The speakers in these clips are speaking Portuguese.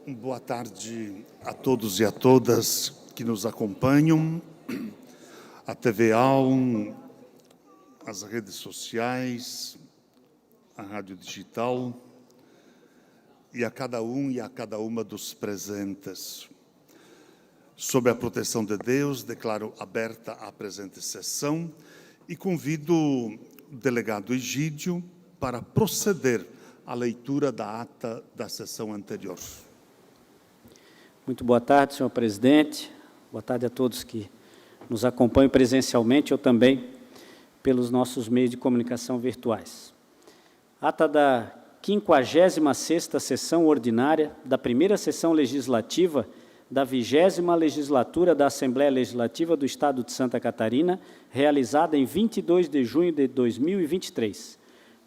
Boa tarde a todos e a todas que nos acompanham, a TVA, as redes sociais, a rádio digital e a cada um e a cada uma dos presentes. Sob a proteção de Deus, declaro aberta a presente sessão e convido o delegado Egídio para proceder à leitura da ata da sessão anterior. Muito boa tarde, senhor presidente. Boa tarde a todos que nos acompanham presencialmente ou também pelos nossos meios de comunicação virtuais. Ata da 56ª sessão ordinária da primeira sessão legislativa da 20ª legislatura da Assembleia Legislativa do Estado de Santa Catarina, realizada em 22 de junho de 2023.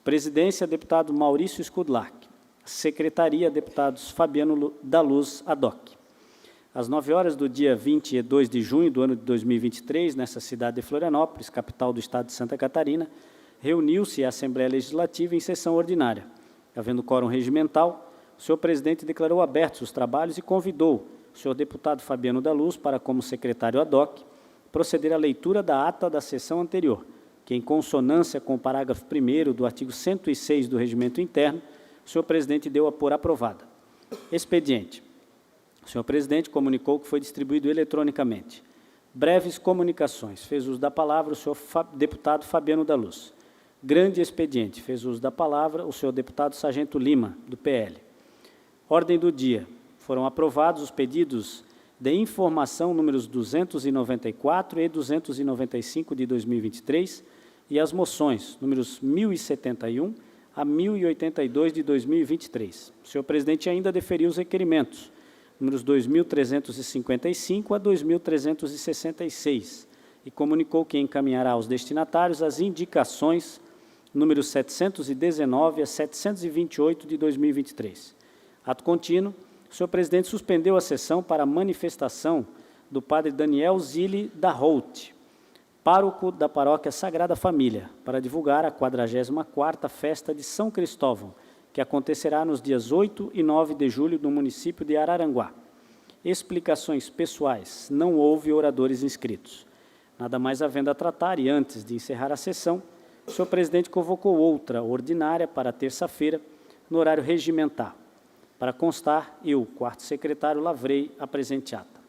Presidência, deputado Maurício Skudlark. Secretaria, deputados Fabiano da Luz Adoc. Às 9 horas do dia 22 de junho do ano de 2023, nessa cidade de Florianópolis, capital do Estado de Santa Catarina, reuniu-se a Assembleia Legislativa em sessão ordinária. Havendo quórum regimental, o senhor presidente declarou abertos os trabalhos e convidou o senhor deputado Fabiano da Luz para, como secretário ad hoc, proceder à leitura da ata da sessão anterior, que, em consonância com o parágrafo 1º do artigo 106 do Regimento Interno, o senhor presidente deu a por aprovada. Expediente. O senhor presidente comunicou que foi distribuído eletronicamente. Breves comunicações. Fez uso da palavra o senhor deputado Fabiano da Luz. Grande expediente. Fez uso da palavra o senhor deputado Sargento Lima, do PL. Ordem do dia. Foram aprovados os pedidos de informação números 294 e 295 de 2023 e as moções números 1071 a 1082 de 2023. O senhor presidente ainda deferiu os requerimentos números 2.355 a 2.366, e comunicou que encaminhará aos destinatários as indicações números 719 a 728 de 2023. Ato contínuo, o senhor presidente suspendeu a sessão para a manifestação do padre Daniel Zilli da Holt, pároco da Paróquia Sagrada Família, para divulgar a 44ª Festa de São Cristóvão, que acontecerá nos dias 8 e 9 de julho no município de Araranguá. Explicações pessoais. Não houve oradores inscritos. Nada mais havendo a tratar, e antes de encerrar a sessão, o senhor presidente convocou outra ordinária para terça-feira, no horário regimentar. Para constar, eu, quarto secretário, lavrei a presente ata.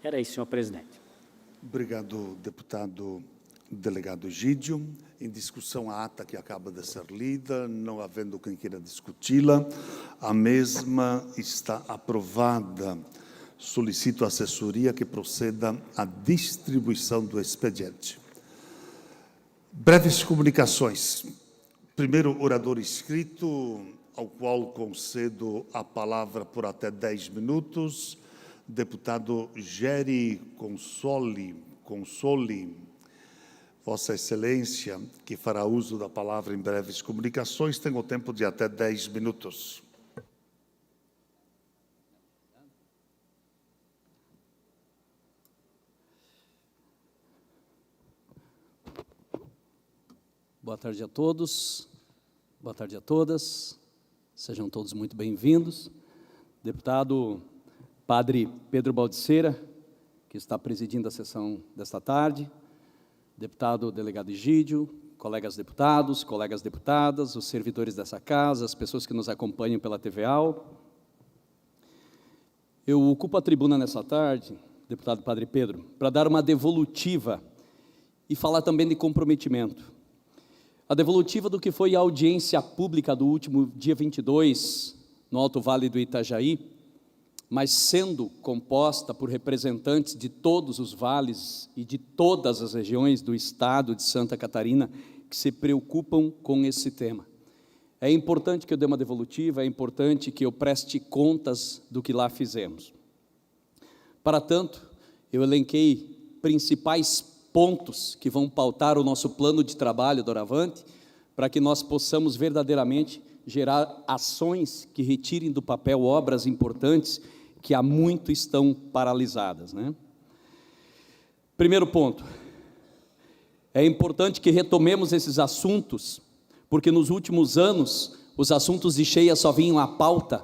Era isso, senhor presidente. Obrigado, deputado delegado Egídio. Em discussão a ata que acaba de ser lida, não havendo quem queira discuti-la, a mesma está aprovada. Solicito à assessoria que proceda à distribuição do expediente. Breves comunicações. Primeiro orador inscrito, ao qual concedo a palavra por até 10 minutos, deputado Geri Consoli. Vossa Excelência, que fará uso da palavra em breves comunicações, tem o tempo de até 10 minutos. Boa tarde a todos, boa tarde a todas, sejam todos muito bem-vindos. Deputado Padre Pedro Baldiceira, que está presidindo a sessão desta tarde, deputado delegado Egídio, colegas deputados, colegas deputadas, os servidores dessa casa, as pessoas que nos acompanham pela TVA. Eu ocupo a tribuna nessa tarde, deputado Padre Pedro, para dar uma devolutiva e falar também de comprometimento. A devolutiva do que foi a audiência pública do último dia 22, no Alto Vale do Itajaí, mas sendo composta por representantes de todos os vales e de todas as regiões do estado de Santa Catarina que se preocupam com esse tema. É importante que eu dê uma devolutiva, é importante que eu preste contas do que lá fizemos. Para tanto, eu elenquei principais pontos que vão pautar o nosso plano de trabalho do Oravante, para que nós possamos verdadeiramente gerar ações que retirem do papel obras importantes que há muito estão paralisadas, né? Primeiro ponto, é importante que retomemos esses assuntos, porque nos últimos anos, os assuntos de cheia só vinham à pauta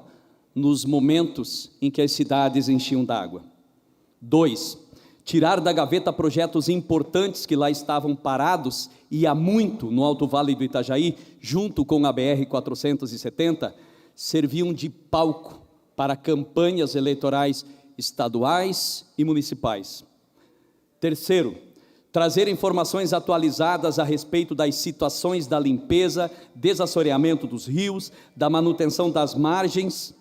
nos momentos em que as cidades enchiam d'água. 2, tirar da gaveta projetos importantes que lá estavam parados, e há muito, no Alto Vale do Itajaí, junto com a BR-470, serviam de palco para campanhas eleitorais estaduais e municipais. 3, trazer informações atualizadas a respeito das situações da limpeza, desassoreamento dos rios, da manutenção das margens.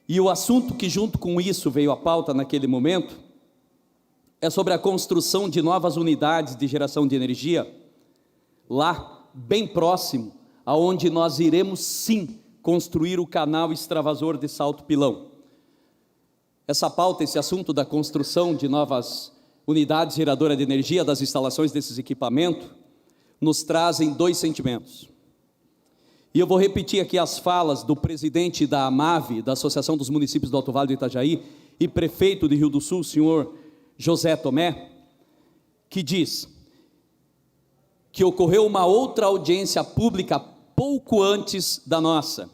E o assunto que junto com isso veio à pauta naquele momento é sobre a construção de novas unidades de geração de energia, lá, bem próximo, aonde nós iremos sim construir o canal extravasor de Salto Pilão. Essa pauta, esse assunto da construção de novas unidades geradoras de energia, das instalações desses equipamentos, nos trazem 2 sentimentos. E eu vou repetir aqui as falas do presidente da AMAV, da Associação dos Municípios do Alto Vale do Itajaí, e prefeito de Rio do Sul, senhor José Tomé, que diz que ocorreu uma outra audiência pública pouco antes da nossa.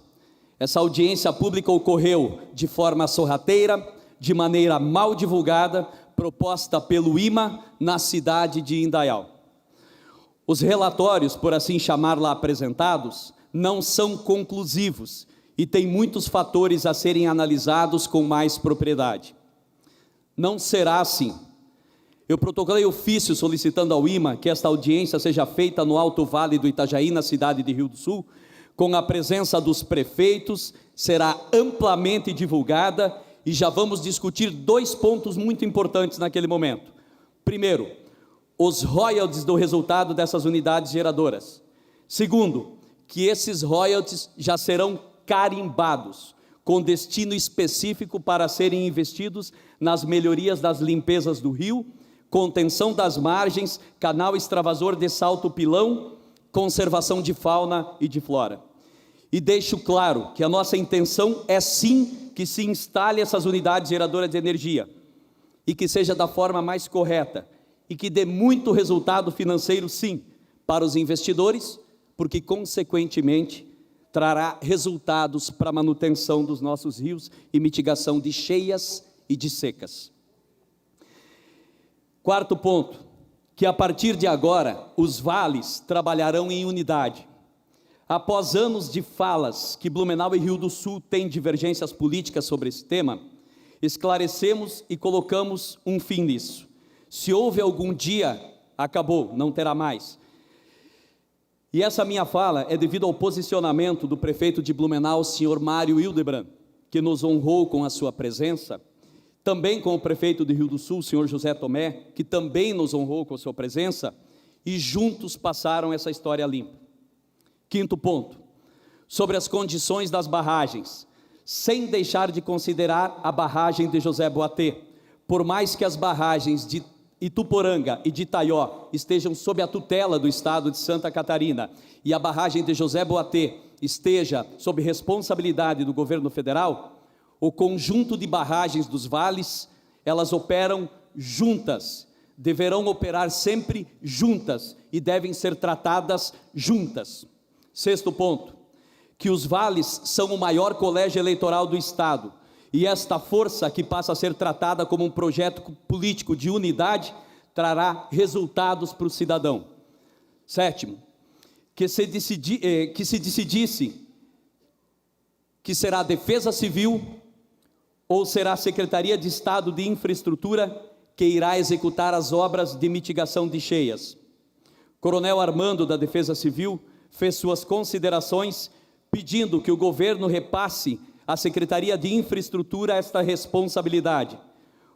Essa audiência pública ocorreu de forma sorrateira, de maneira mal divulgada, proposta pelo IMA na cidade de Indaial. Os relatórios, por assim chamar lá apresentados, não são conclusivos e tem muitos fatores a serem analisados com mais propriedade. Não será assim. Eu protocolei ofício solicitando ao IMA que esta audiência seja feita no Alto Vale do Itajaí, na cidade de Rio do Sul, com a presença dos prefeitos, será amplamente divulgada e já vamos discutir 2 pontos muito importantes naquele momento. Primeiro, os royalties do resultado dessas unidades geradoras. Segundo, que esses royalties já serão carimbados, com destino específico para serem investidos nas melhorias das limpezas do rio, contenção das margens, canal extravasor de Salto Pilão, conservação de fauna e de flora. E deixo claro que a nossa intenção é sim que se instale essas unidades geradoras de energia, e que seja da forma mais correta, e que dê muito resultado financeiro sim, para os investidores, porque consequentemente trará resultados para a manutenção dos nossos rios e mitigação de cheias e de secas. 4º ponto, que a partir de agora os vales trabalharão em unidade. Após anos de falas que Blumenau e Rio do Sul têm divergências políticas sobre esse tema, esclarecemos e colocamos um fim nisso. Se houve algum dia, acabou, não terá mais. E essa minha fala é devido ao posicionamento do prefeito de Blumenau, senhor Mário Hildebrand, que nos honrou com a sua presença, também com o prefeito de Rio do Sul, senhor José Tomé, que também nos honrou com a sua presença, e juntos passaram essa história limpa. 5º ponto, sobre as condições das barragens, sem deixar de considerar a barragem de José Boatê. Por mais que as barragens de Ituporanga e de Itaió estejam sob a tutela do estado de Santa Catarina e a barragem de José Boatê esteja sob responsabilidade do governo federal, o conjunto de barragens dos vales, elas operam juntas, deverão operar sempre juntas e devem ser tratadas juntas. 6º ponto, que os vales são o maior colégio eleitoral do estado, e esta força que passa a ser tratada como um projeto político de unidade, trará resultados para o cidadão. 7º, que se decidisse que será a Defesa Civil ou será a Secretaria de Estado de Infraestrutura que irá executar as obras de mitigação de cheias. Coronel Armando, da Defesa Civil, fez suas considerações pedindo que o governo repasse à Secretaria de Infraestrutura esta responsabilidade.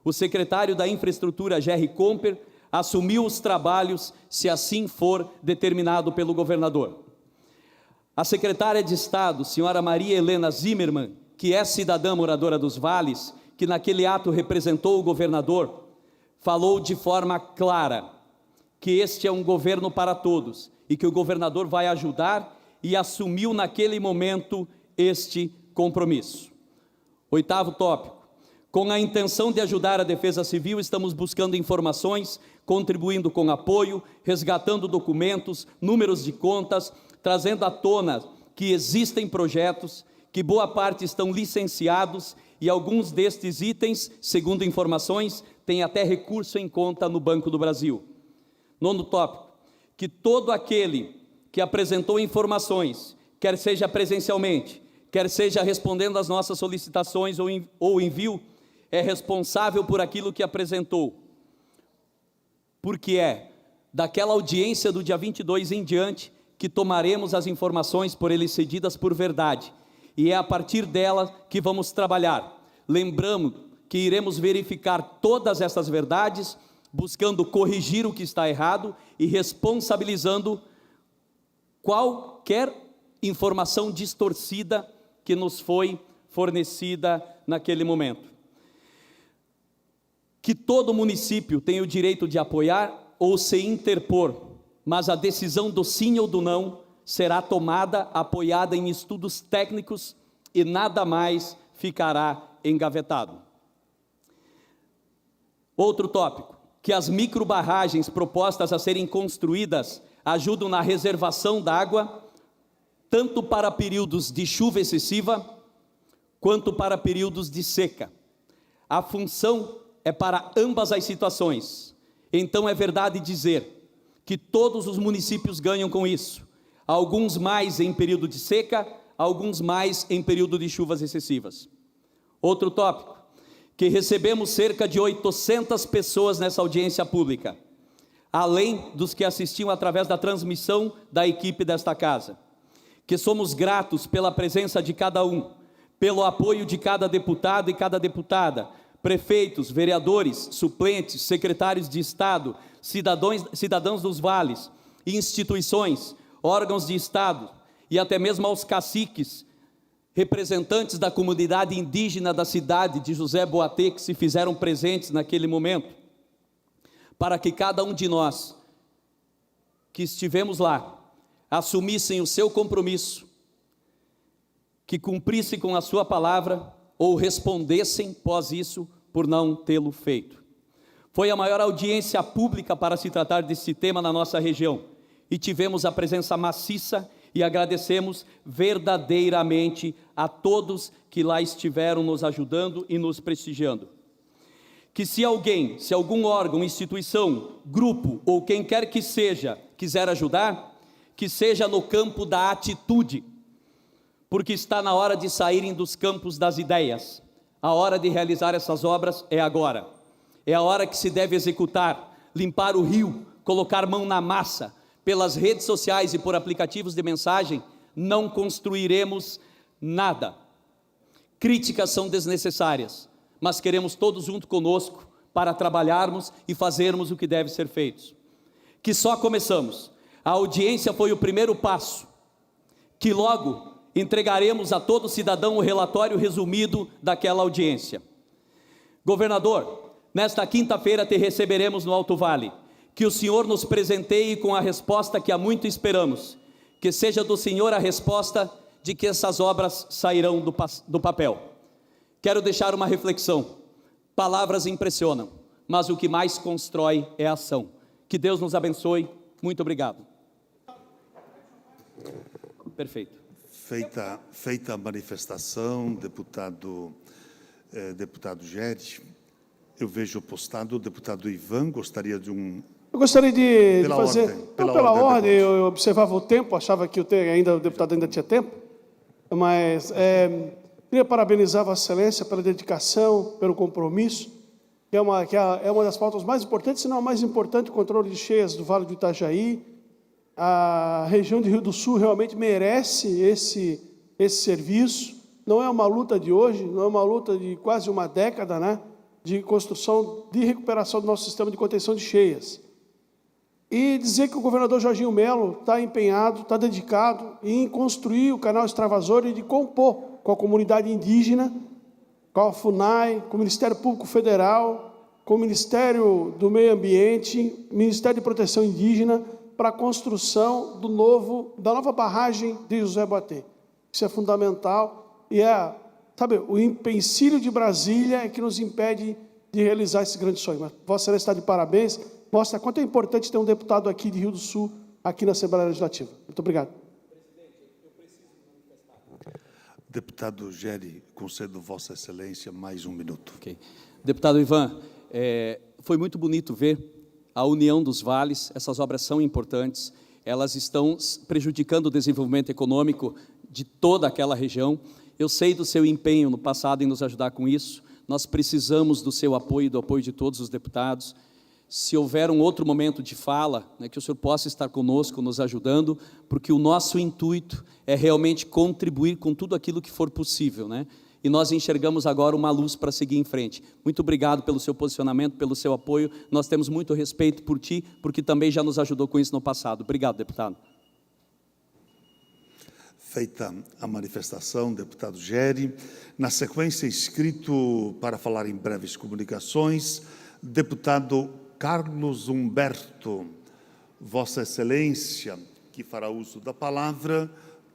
O secretário da Infraestrutura, Gerry Comper, assumiu os trabalhos, se assim for determinado pelo governador. A secretária de Estado, senhora Maria Helena Zimmermann, que é cidadã moradora dos vales, que naquele ato representou o governador, falou de forma clara que este é um governo para todos e que o governador vai ajudar, e assumiu naquele momento este compromisso. 8º tópico, com a intenção de ajudar a Defesa Civil, estamos buscando informações, contribuindo com apoio, resgatando documentos, números de contas, trazendo à tona que existem projetos, que boa parte estão licenciados e alguns destes itens, segundo informações, têm até recurso em conta no Banco do Brasil. 9º tópico, que todo aquele que apresentou informações, quer seja presencialmente, quer seja respondendo às nossas solicitações ou envio, é responsável por aquilo que apresentou, porque é daquela audiência do dia 22 em diante que tomaremos as informações por ele cedidas por verdade, e é a partir dela que vamos trabalhar. Lembramos que iremos verificar todas essas verdades, buscando corrigir o que está errado e responsabilizando qualquer informação distorcida que nos foi fornecida naquele momento. Que todo município tem o direito de apoiar ou se interpor, mas a decisão do sim ou do não será tomada apoiada em estudos técnicos e nada mais ficará engavetado. Outro tópico, que as microbarragens propostas a serem construídas ajudam na reservação d'água, tanto para períodos de chuva excessiva, quanto para períodos de seca. A função é para ambas as situações. Então é verdade dizer que todos os municípios ganham com isso, alguns mais em período de seca, alguns mais em período de chuvas excessivas. Outro tópico, que recebemos cerca de 800 pessoas nessa audiência pública, além dos que assistiam através da transmissão da equipe desta casa, que somos gratos pela presença de cada um, pelo apoio de cada deputado e cada deputada, prefeitos, vereadores, suplentes, secretários de Estado, cidadãos dos vales, instituições, órgãos de Estado e até mesmo aos caciques, representantes da comunidade indígena da cidade de José Boatê, que se fizeram presentes naquele momento, para que cada um de nós que estivemos lá, assumissem o seu compromisso, que cumprissem com a sua palavra, ou respondessem, pós isso, por não tê-lo feito. Foi a maior audiência pública para se tratar desse tema na nossa região, e tivemos a presença maciça, e agradecemos verdadeiramente a todos que lá estiveram nos ajudando e nos prestigiando. Que se alguém, se algum órgão, instituição, grupo ou quem quer que seja, quiser ajudar, que seja no campo da atitude, porque está na hora de saírem dos campos das ideias. A hora de realizar essas obras é agora. É a hora que se deve executar, limpar o rio, colocar mão na massa. Pelas redes sociais e por aplicativos de mensagem, não construiremos nada. Críticas são desnecessárias, mas queremos todos junto conosco para trabalharmos e fazermos o que deve ser feito. Que só começamos. A audiência foi o primeiro passo, que logo entregaremos a todo cidadão o relatório resumido daquela audiência. Governador, nesta quinta-feira te receberemos no Alto Vale. Que o Senhor nos presenteie com a resposta que há muito esperamos, que seja do Senhor a resposta de que essas obras sairão do papel. Quero deixar uma reflexão: palavras impressionam, mas o que mais constrói é a ação. Que Deus nos abençoe, muito obrigado. Perfeito. Feita a manifestação, deputado Geri, eu vejo postado o deputado Ivan, gostaria de um... Eu gostaria de Pela fazer... ordem, Não, pela pela ordem, ordem, deputado. eu observava o tempo, achava que o deputado ainda tinha tempo, mas queria parabenizar Vossa Excelência pela dedicação, pelo compromisso, que é uma das pautas mais importantes, se não a mais importante, o controle de cheias do Vale do Itajaí. A região de Rio do Sul realmente merece esse serviço. Não é uma luta de hoje, não é uma luta de quase uma década, né, de construção, de recuperação do nosso sistema de contenção de cheias. E dizer que o governador Jorginho Melo está empenhado, está dedicado em construir o canal extravasor e de compor com a comunidade indígena, com a FUNAI, com o Ministério Público Federal, com o Ministério do Meio Ambiente, Ministério de Proteção Indígena, para a construção da nova barragem de José Boatê. Isso é fundamental e o empecilho de Brasília é que nos impede de realizar esse grande sonho. Mas Vossa Excelência está de parabéns, mostra quanto é importante ter um deputado aqui de Rio do Sul, aqui na Assembleia Legislativa. Muito obrigado. Deputado Gery, concedo Vossa Excelência mais 1 minuto. Ok. Deputado Ivan, foi muito bonito ver a união dos vales, essas obras são importantes, elas estão prejudicando o desenvolvimento econômico de toda aquela região. Eu sei do seu empenho no passado em nos ajudar com isso, nós precisamos do seu apoio e do apoio de todos os deputados. Se houver um outro momento de fala, né, que o senhor possa estar conosco, nos ajudando, porque o nosso intuito é realmente contribuir com tudo aquilo que for possível, né? E nós enxergamos agora uma luz para seguir em frente. Muito obrigado pelo seu posicionamento, pelo seu apoio, nós temos muito respeito por ti, porque também já nos ajudou com isso no passado. Obrigado, deputado. Feita a manifestação, deputado Gery, na sequência, inscrito para falar em breves comunicações, deputado Carlos Humberto. Vossa Excelência, que fará uso da palavra,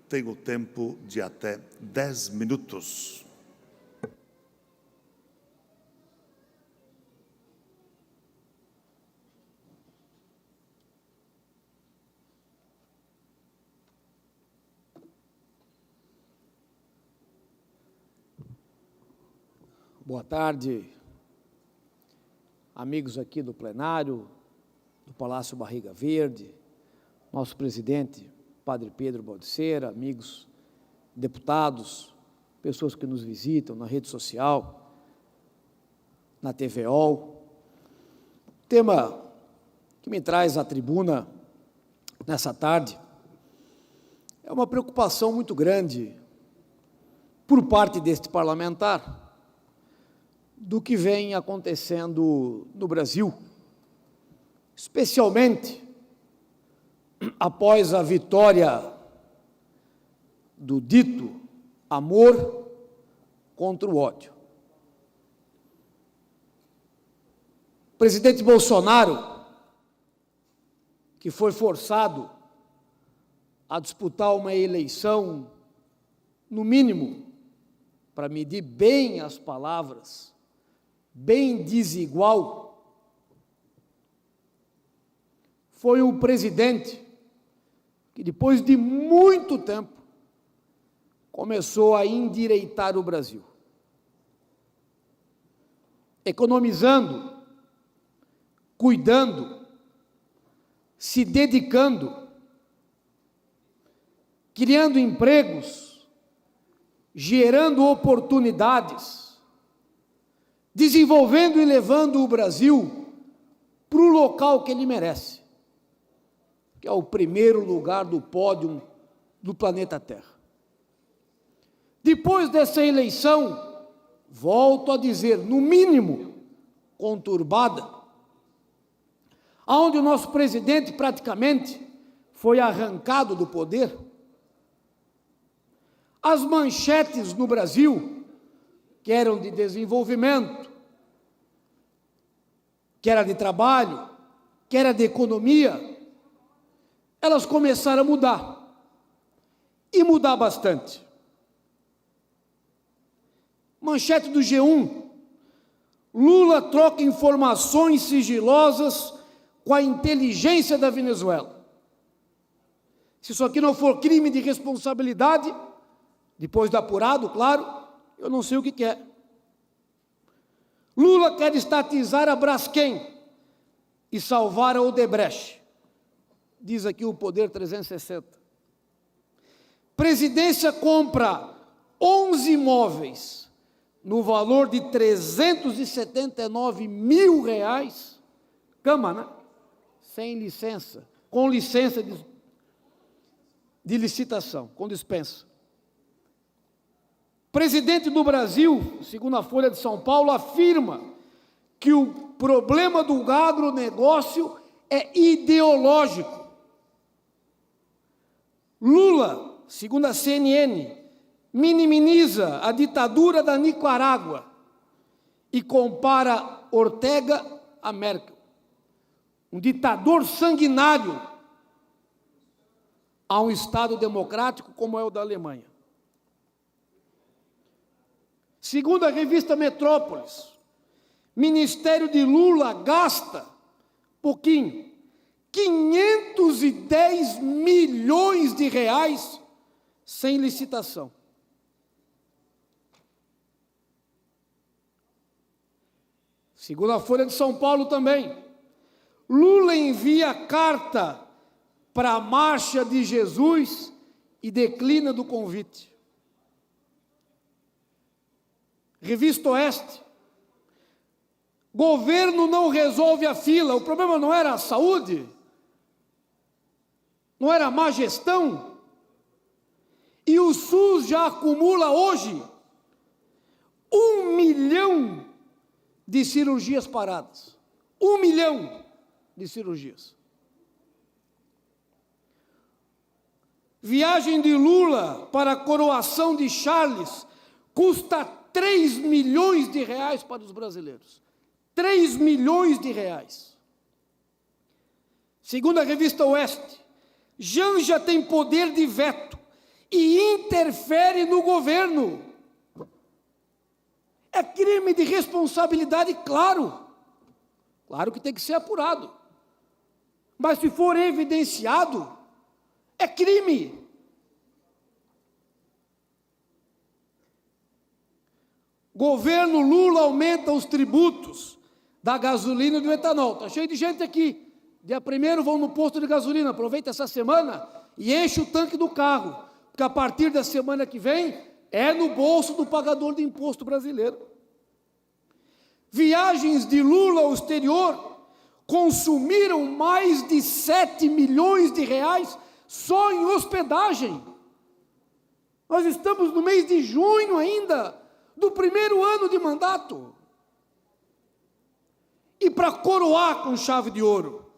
tem o tempo de até 10 minutos. Boa tarde, amigos aqui do plenário, do Palácio Barriga Verde, nosso presidente, Padre Pedro Baldiceira, amigos deputados, pessoas que nos visitam na rede social, na TVO. O tema que me traz à tribuna nessa tarde é uma preocupação muito grande por parte deste parlamentar do que vem acontecendo no Brasil, especialmente após a vitória do dito amor contra o ódio. O presidente Bolsonaro, que foi forçado a disputar uma eleição, no mínimo, para medir bem as palavras, bem desigual, foi um presidente que, depois de muito tempo, começou a endireitar o Brasil, economizando, cuidando, se dedicando, criando empregos, gerando oportunidades, desenvolvendo e levando o Brasil para o local que ele merece, que é o primeiro lugar do pódio do planeta Terra. Depois dessa eleição, volto a dizer, no mínimo, conturbada, onde o nosso presidente praticamente foi arrancado do poder, as manchetes no Brasil, que eram de desenvolvimento, que era de trabalho, que era de economia, elas começaram a mudar, e mudar bastante. Manchete do G1, Lula troca informações sigilosas com a inteligência da Venezuela. Se isso aqui não for crime de responsabilidade, depois de apurado, claro, eu não sei o que é. Lula quer estatizar a Braskem e salvar a Odebrecht, diz aqui o Poder 360. Presidência compra 11 imóveis no valor de R$379 mil, Câmara, sem licença, com licença de licitação, com dispensa. Presidente do Brasil, segundo a Folha de São Paulo, afirma que o problema do agronegócio é ideológico. Lula, segundo a CNN, minimiza a ditadura da Nicarágua e compara Ortega a Merkel, um ditador sanguinário, a um Estado democrático como é o da Alemanha. Segundo a revista Metrópolis, Ministério de Lula gasta pouquinho, 510 milhões de reais sem licitação. Segundo a Folha de São Paulo também, Lula envia carta para a Marcha de Jesus e declina do convite. Revista Oeste, governo não resolve a fila. O problema não era a saúde? Não era a má gestão? E o SUS já acumula hoje 1 milhão de cirurgias paradas. 1 milhão de cirurgias. Viagem de Lula para a coroação de Charles custa 3 milhões de reais para os brasileiros. 3 milhões de reais. Segundo a revista Oeste, Janja tem poder de veto e interfere no governo. É crime de responsabilidade, claro. Claro que tem que ser apurado. Mas se for evidenciado, é crime. Governo Lula aumenta os tributos da gasolina e do etanol. Está cheio de gente aqui. Dia 1º vão no posto de gasolina. Aproveita essa semana e enche o tanque do carro. Porque a partir da semana que vem é no bolso do pagador de imposto brasileiro. Viagens de Lula ao exterior consumiram mais de 7 milhões de reais só em hospedagem. Nós estamos no mês de junho ainda, do primeiro ano de mandato. E para coroar com chave de ouro,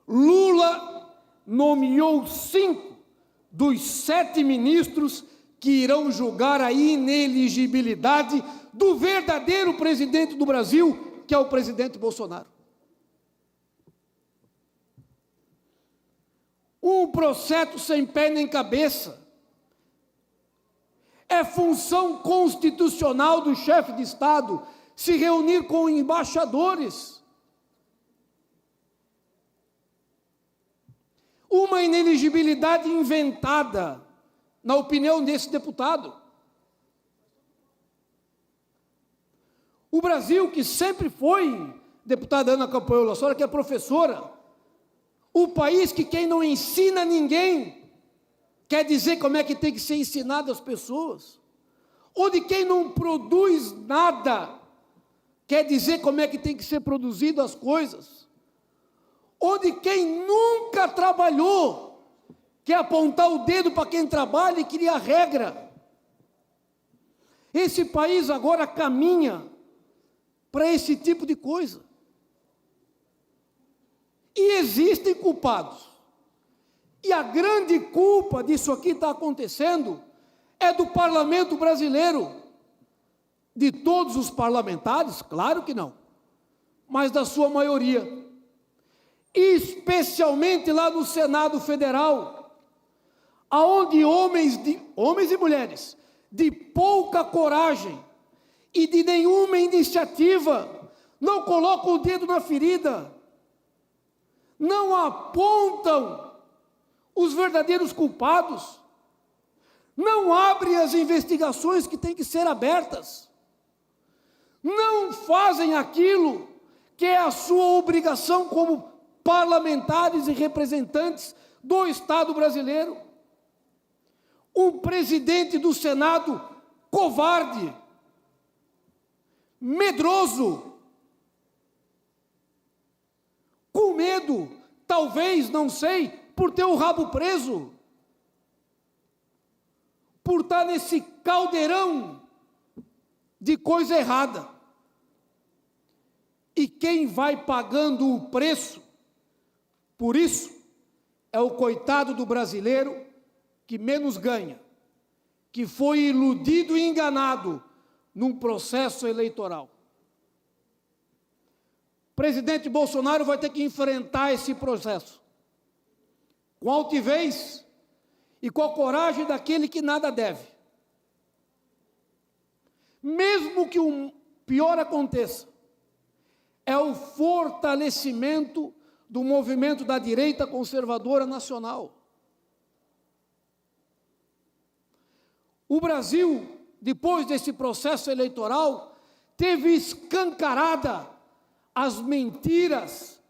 Lula nomeou 5 dos 7 ministros que irão julgar a ineligibilidade do verdadeiro presidente do Brasil, que é o presidente Bolsonaro. Um processo sem pé nem cabeça. É função constitucional do chefe de Estado se reunir com embaixadores. Uma ineligibilidade inventada, na opinião desse deputado. O Brasil, que sempre foi, deputada Ana Campoyola, a senhora que é professora, o país que quem não ensina ninguém quer dizer como é que tem que ser ensinado às pessoas, ou de quem não produz nada quer dizer como é que tem que ser produzido as coisas, ou de quem nunca trabalhou quer apontar o dedo para quem trabalha e cria regra. Esse país agora caminha para esse tipo de coisa. E existem culpados. E a grande culpa disso aqui está acontecendo é do parlamento brasileiro. De todos os parlamentares, claro que não, mas da sua maioria. Especialmente lá no Senado Federal, aonde homens e mulheres de pouca coragem e de nenhuma iniciativa não colocam o dedo na ferida, não apontam os verdadeiros culpados, não abrem as investigações que têm que ser abertas, não fazem aquilo que é a sua obrigação como parlamentares e representantes do Estado brasileiro. Um presidente do Senado covarde, medroso, com medo, talvez, não sei, por ter o rabo preso, por estar nesse caldeirão de coisa errada. E quem vai pagando o preço por isso é o coitado do brasileiro que menos ganha, que foi iludido e enganado num processo eleitoral. O presidente Bolsonaro vai ter que enfrentar esse processo com altivez e com a coragem daquele que nada deve. Mesmo que o pior aconteça, é o fortalecimento do movimento da direita conservadora nacional. O Brasil, depois desse processo eleitoral, teve escancarada as mentiras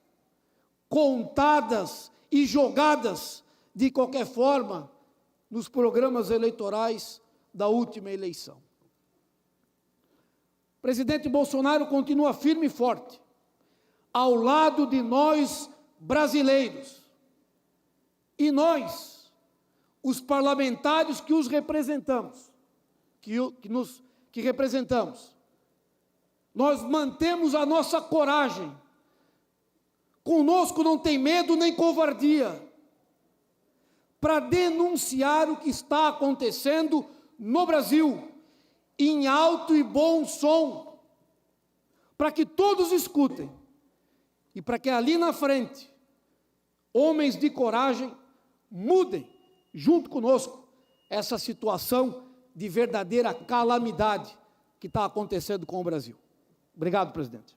contadas e jogadas de qualquer forma nos programas eleitorais da última eleição. O presidente Bolsonaro continua firme e forte, ao lado de nós brasileiros. E nós, os parlamentares que os representamos, que representamos, nós mantemos a nossa coragem. Conosco não tem medo nem covardia para denunciar o que está acontecendo no Brasil, em alto e bom som, para que todos escutem e para que ali na frente, homens de coragem mudem, junto conosco, essa situação de verdadeira calamidade que está acontecendo com o Brasil. Obrigado, presidente.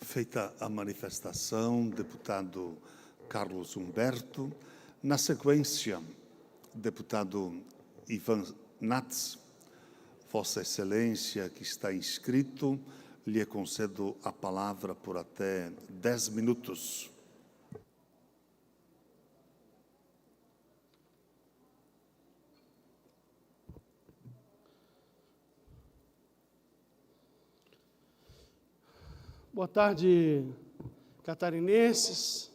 Feita a manifestação, deputado Carlos Humberto. Na sequência, deputado Ivan Nats, Vossa Excelência, que está inscrito, lhe concedo a palavra por até 10 minutos. Boa tarde, catarinenses.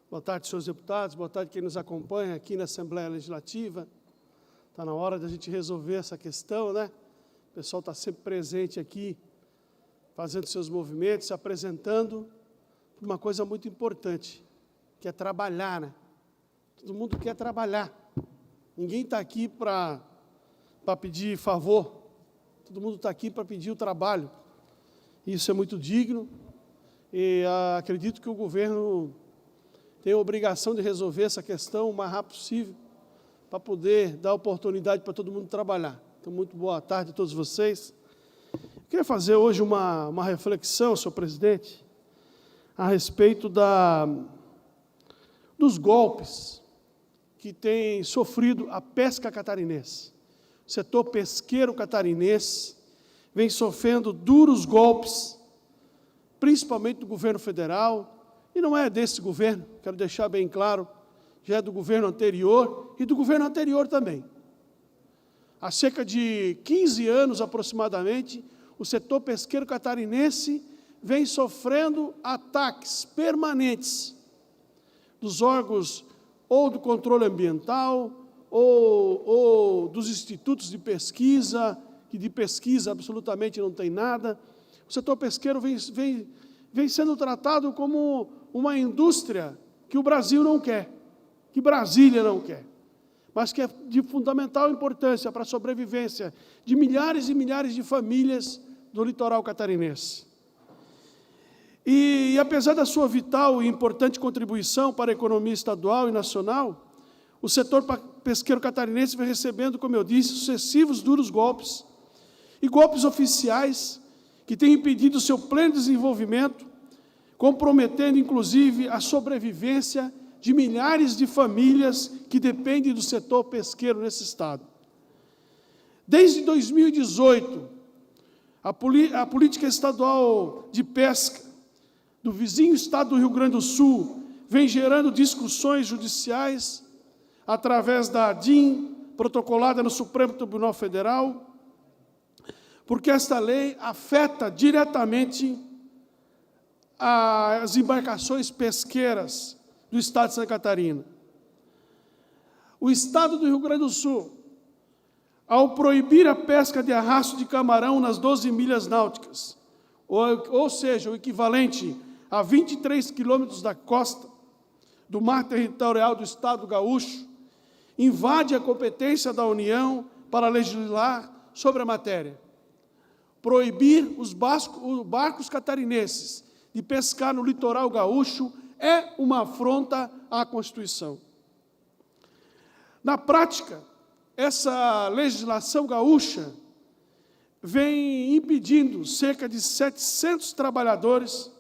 Boa tarde, senhores deputados. Boa tarde, quem nos acompanha aqui na Assembleia Legislativa. Está na hora da gente resolver essa questão, né? O pessoal está sempre presente aqui, fazendo seus movimentos, se apresentando por uma coisa muito importante, que é trabalhar, né? Todo mundo quer trabalhar. Ninguém está aqui para pedir favor. Todo mundo está aqui para pedir o trabalho. Isso é muito digno e acredito que o governo tem a obrigação de resolver essa questão o mais rápido possível para poder dar oportunidade para todo mundo trabalhar. Então, muito boa tarde a todos vocês. Eu queria fazer hoje uma reflexão, senhor presidente, a respeito dos golpes que tem sofrido a pesca catarinense. O setor pesqueiro catarinense vem sofrendo duros golpes, principalmente do governo federal, e não é desse governo, quero deixar bem claro, já é do governo anterior e do governo anterior também. Há cerca de 15 anos, aproximadamente, o setor pesqueiro catarinense vem sofrendo ataques permanentes dos órgãos ou do controle ambiental ou dos institutos de pesquisa, que de pesquisa absolutamente não tem nada. O setor pesqueiro vem sendo tratado como uma indústria que o Brasil não quer, que Brasília não quer, mas que é de fundamental importância para a sobrevivência de milhares e milhares de famílias do litoral catarinense. E apesar da sua vital e importante contribuição para a economia estadual e nacional, o setor pesqueiro catarinense vem recebendo, como eu disse, sucessivos duros golpes, e golpes oficiais que têm impedido o seu pleno desenvolvimento, comprometendo, inclusive, a sobrevivência de milhares de famílias que dependem do setor pesqueiro nesse estado. Desde 2018, a política estadual de pesca do vizinho estado do Rio Grande do Sul vem gerando discussões judiciais através da ADIM, protocolada no Supremo Tribunal Federal, porque esta lei afeta diretamente as embarcações pesqueiras do estado de Santa Catarina. O estado do Rio Grande do Sul, ao proibir a pesca de arrasto de camarão nas 12 milhas náuticas, ou seja, o equivalente a 23 quilômetros da costa do mar territorial do estado gaúcho, invade a competência da União para legislar sobre a matéria. Proibir os barcos catarinenses de pescar no litoral gaúcho é uma afronta à Constituição. Na prática, essa legislação gaúcha vem impedindo cerca de 700 trabalhadores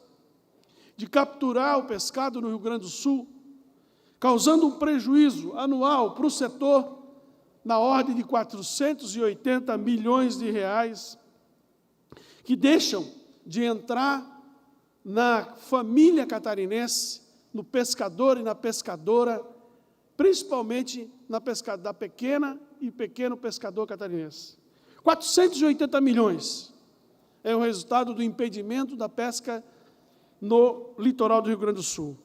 de capturar o pescado no Rio Grande do Sul, causando um prejuízo anual para o setor na ordem de 480 milhões de reais, que deixam de entrar na família catarinense, no pescador e na pescadora, principalmente da pequena e pequeno pescador catarinense. 480 milhões é o resultado do impedimento da pesca no litoral do Rio Grande do Sul.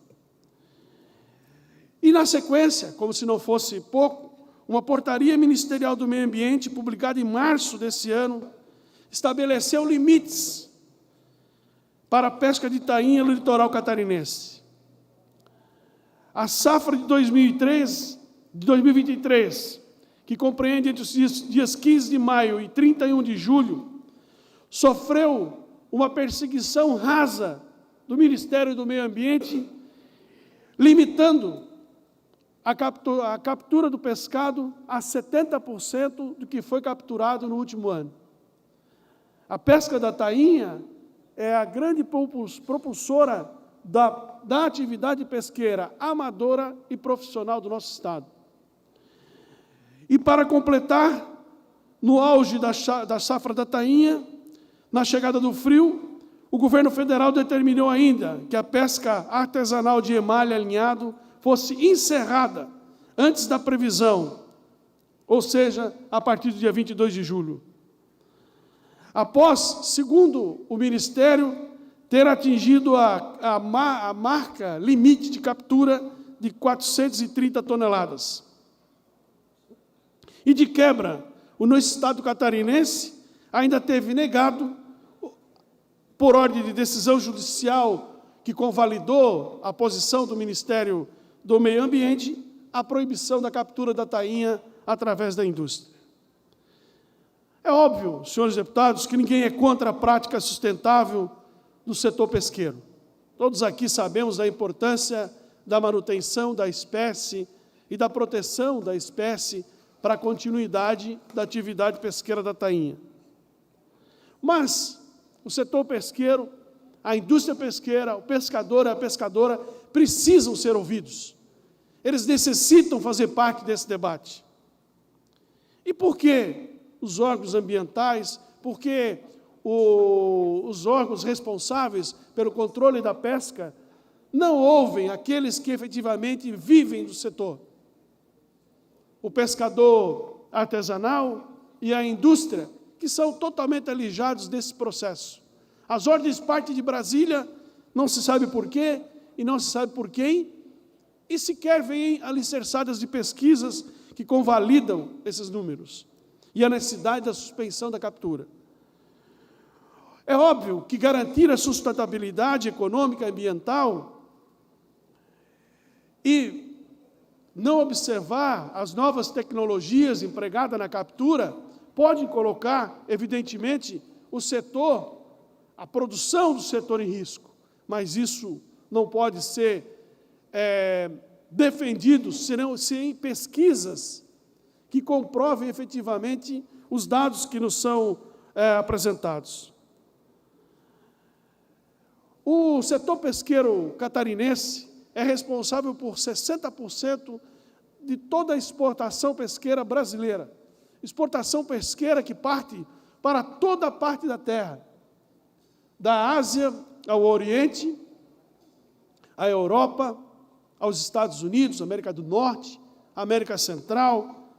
E, na sequência, como se não fosse pouco, uma portaria ministerial do Meio Ambiente, publicada em março desse ano, estabeleceu limites para a pesca de tainha no litoral catarinense. A safra de 2023, que compreende entre os dias 15 de maio e 31 de julho, sofreu uma perseguição rasa do Ministério do Meio Ambiente, limitando a captura do pescado a 70% do que foi capturado no último ano. A pesca da tainha é a grande propulsora da atividade pesqueira amadora e profissional do nosso Estado. E para completar, no auge da safra da tainha, na chegada do frio, o governo federal determinou ainda que a pesca artesanal de emalha alinhado fosse encerrada antes da previsão, ou seja, a partir do dia 22 de julho. Após, segundo o Ministério, ter atingido a marca limite de captura de 430 toneladas. E de quebra, o nosso Estado catarinense ainda teve negado, por ordem de decisão judicial que convalidou a posição do Ministério do Meio Ambiente, a proibição da captura da tainha através da indústria. É óbvio, senhores deputados, que ninguém é contra a prática sustentável do setor pesqueiro. Todos aqui sabemos da importância da manutenção da espécie e da proteção da espécie para a continuidade da atividade pesqueira da tainha. Mas o setor pesqueiro, a indústria pesqueira, o pescador e a pescadora precisam ser ouvidos. Eles necessitam fazer parte desse debate. E por que os órgãos ambientais, por que os órgãos responsáveis pelo controle da pesca não ouvem aqueles que efetivamente vivem do setor? O pescador artesanal e a indústria, que são totalmente alijados desse processo. As ordens partem de Brasília, não se sabe por quê e não se sabe por quem, e sequer vêm alicerçadas de pesquisas que convalidam esses números e a necessidade da suspensão da captura. É óbvio que garantir a sustentabilidade econômica e ambiental e não observar as novas tecnologias empregadas na captura pode colocar, evidentemente, o setor, a produção do setor em risco, mas isso não pode ser defendido sem pesquisas que comprovem efetivamente os dados que nos são apresentados. O setor pesqueiro catarinense é responsável por 60% de toda a exportação pesqueira brasileira. Exportação pesqueira que parte para toda a parte da terra, da Ásia ao Oriente, à Europa, aos Estados Unidos, América do Norte, América Central.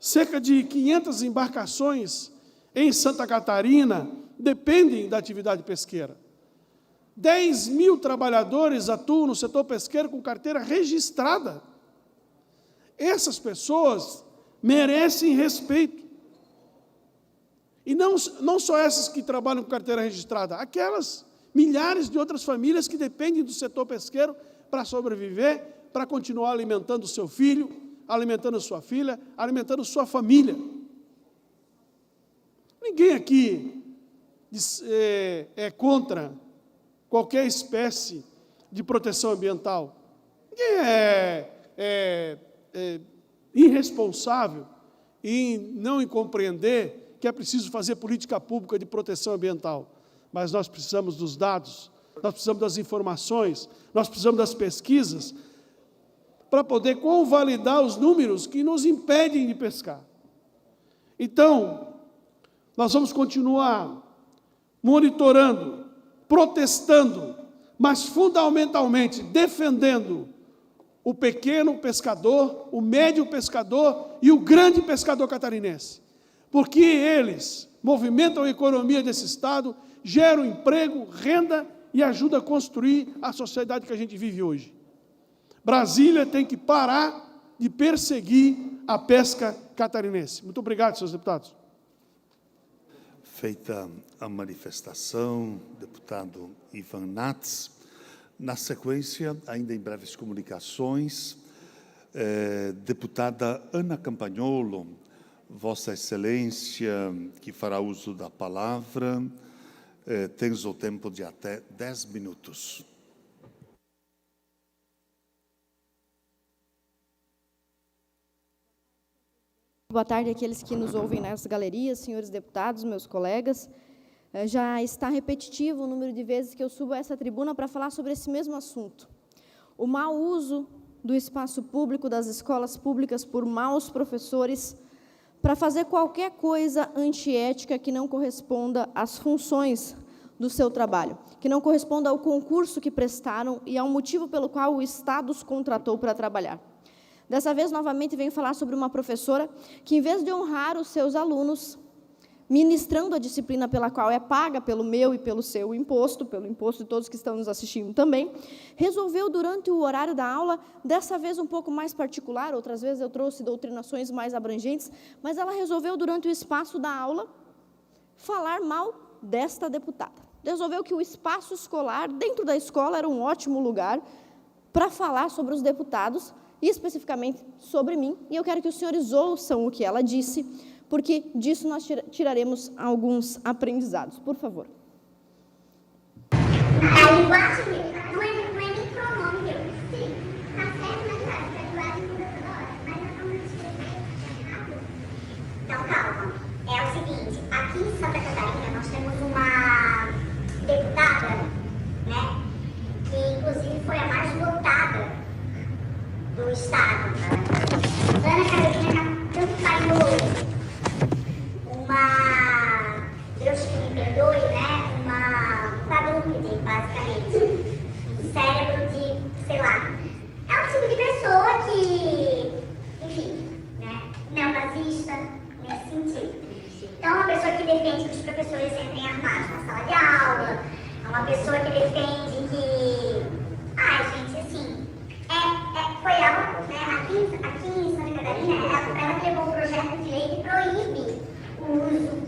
Cerca de 500 embarcações em Santa Catarina dependem da atividade pesqueira. 10 mil trabalhadores atuam no setor pesqueiro com carteira registrada. Essas pessoas merecem respeito. E não só essas que trabalham com carteira registrada, aquelas milhares de outras famílias que dependem do setor pesqueiro para sobreviver, para continuar alimentando o seu filho, alimentando a sua filha, alimentando a sua família. Ninguém aqui é contra qualquer espécie de proteção ambiental. Ninguém é irresponsável em não compreender que é preciso fazer política pública de proteção ambiental. Mas nós precisamos dos dados, nós precisamos das informações, nós precisamos das pesquisas para poder convalidar os números que nos impedem de pescar. Então, nós vamos continuar monitorando protestando, mas fundamentalmente defendendo o pequeno pescador, o médio pescador e o grande pescador catarinense. Porque eles movimentam a economia desse estado, geram emprego, renda e ajudam a construir a sociedade que a gente vive hoje. Brasília tem que parar de perseguir a pesca catarinense. Muito obrigado, senhores deputados. Feita a manifestação, deputado Ivan Nats, na sequência, ainda em breves comunicações, deputada Ana Campagnolo, Vossa Excelência, que fará uso da palavra, tens o tempo de até 10 minutos. Boa tarde àqueles que nos ouvem nas galerias, senhores deputados, meus colegas. Já está repetitivo o número de vezes que eu subo a essa tribuna para falar sobre esse mesmo assunto. O mau uso do espaço público, das escolas públicas, por maus professores, para fazer qualquer coisa antiética que não corresponda às funções do seu trabalho, que não corresponda ao concurso que prestaram e ao motivo pelo qual o Estado os contratou para trabalhar. Dessa vez, novamente, venho falar sobre uma professora que, em vez de honrar os seus alunos, ministrando a disciplina pela qual é paga pelo meu e pelo seu imposto, pelo imposto de todos que estão nos assistindo também, resolveu, durante o horário da aula, dessa vez um pouco mais particular, outras vezes eu trouxe doutrinações mais abrangentes, mas ela resolveu, durante o espaço da aula, falar mal desta deputada. Resolveu que o espaço escolar, dentro da escola, era um ótimo lugar para falar sobre os deputados, e especificamente sobre mim, e eu quero que os senhores ouçam o que ela disse, porque disso nós tiraremos alguns aprendizados. Por favor. A linguagem não é nem pronome meu. Sim, está certo, mas claro, a linguagem muda toda hora. Mas nós vamos discutir errado. Então, calma. É o seguinte, aqui em Santa Catarina nós temos uma deputada, né, que inclusive foi a mais votada do Estado. Ana Carolina Campagnolo. Deus que me perdoe, né? Uma quadrúpede, basicamente. Um cérebro de, sei lá. É um tipo de pessoa que, enfim, né? Neonazista, nesse sentido. Então, é uma pessoa que defende que os professores entrem armados na sala de aula. É uma pessoa que defende que... Ai, gente, assim... foi ela, né? Aqui em Santa Catarina, ela levou um projeto de lei que proíbe o uso.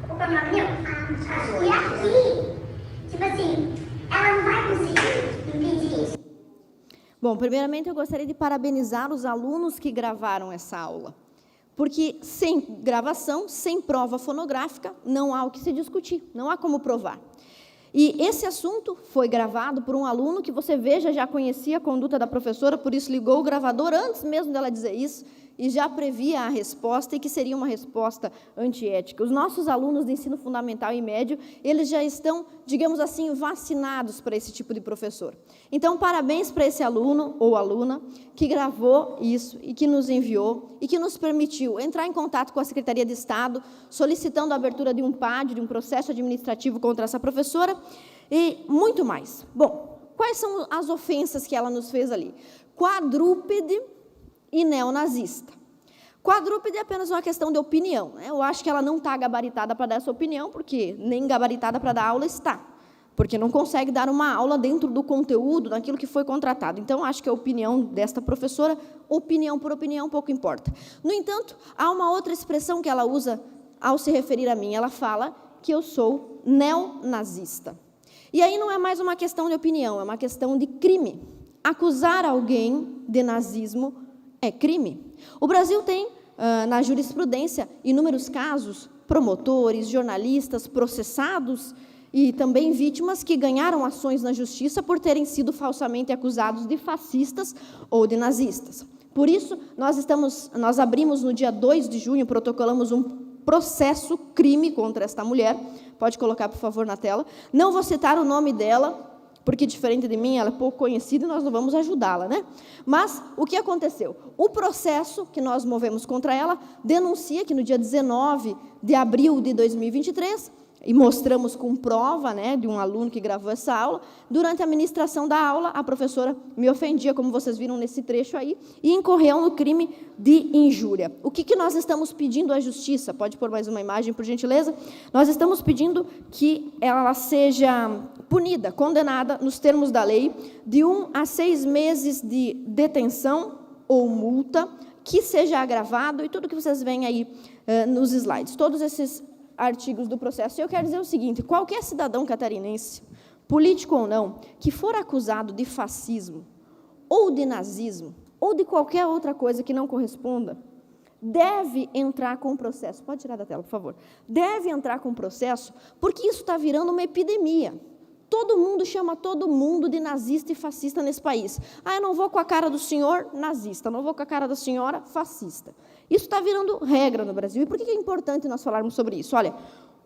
O problema meu, e aqui, tipo assim, ela não vai conseguir impedir isso. Bom, primeiramente eu gostaria de parabenizar os alunos que gravaram essa aula, porque sem gravação, sem prova fonográfica, não há o que se discutir, não há como provar. E esse assunto foi gravado por um aluno que, você veja, já conhecia a conduta da professora, por isso ligou o gravador antes mesmo dela dizer isso, e já previa a resposta, e que seria uma resposta antiética. Os nossos alunos de ensino fundamental e médio, eles já estão, digamos assim, vacinados para esse tipo de professor. Então, parabéns para esse aluno ou aluna que gravou isso e que nos enviou e que nos permitiu entrar em contato com a Secretaria de Estado, solicitando a abertura de um PAD, de um processo administrativo contra essa professora e muito mais. Bom, quais são as ofensas que ela nos fez ali? Quadrúpede e neonazista. Quadrúpede é apenas uma questão de opinião, né? Eu acho que ela não está gabaritada para dar essa opinião, porque nem gabaritada para dar aula está, porque não consegue dar uma aula dentro do conteúdo, daquilo que foi contratado. Então, acho que a opinião desta professora, opinião por opinião, pouco importa. No entanto, há uma outra expressão que ela usa ao se referir a mim. Ela fala que eu sou neonazista. E aí não é mais uma questão de opinião, é uma questão de crime. Acusar alguém de nazismo é crime. O Brasil tem, na jurisprudência, inúmeros casos, promotores, jornalistas processados e também vítimas que ganharam ações na justiça por terem sido falsamente acusados de fascistas ou de nazistas. Por isso, nós abrimos no dia 2 de junho, protocolamos um processo crime contra esta mulher. Pode colocar, por favor, na tela. Não vou citar o nome dela, porque, diferente de mim, ela é pouco conhecida e nós não vamos ajudá-la, né? Mas, o que aconteceu? O processo que nós movemos contra ela denuncia que, no dia 19 de abril de 2023, e mostramos com prova, né, de um aluno que gravou essa aula. Durante a ministração da aula, a professora me ofendia, como vocês viram nesse trecho aí, e incorreu no crime de injúria. O que nós estamos pedindo à Justiça? Pode pôr mais uma imagem, por gentileza? Nós estamos pedindo que ela seja punida, condenada, nos termos da lei, de 1 a 6 meses de detenção ou multa, que seja agravado, e tudo que vocês veem aí nos slides. Todos esses artigos do processo. Eu quero dizer o seguinte: qualquer cidadão catarinense, político ou não, que for acusado de fascismo, ou de nazismo, ou de qualquer outra coisa que não corresponda, deve entrar com processo. Pode tirar da tela, por favor. Deve entrar com processo, porque isso está virando uma epidemia. Todo mundo chama todo mundo de nazista e fascista nesse país. Eu não vou com a cara do senhor nazista, não vou com a cara da senhora fascista. Isso está virando regra no Brasil. E por que é importante nós falarmos sobre isso? Olha,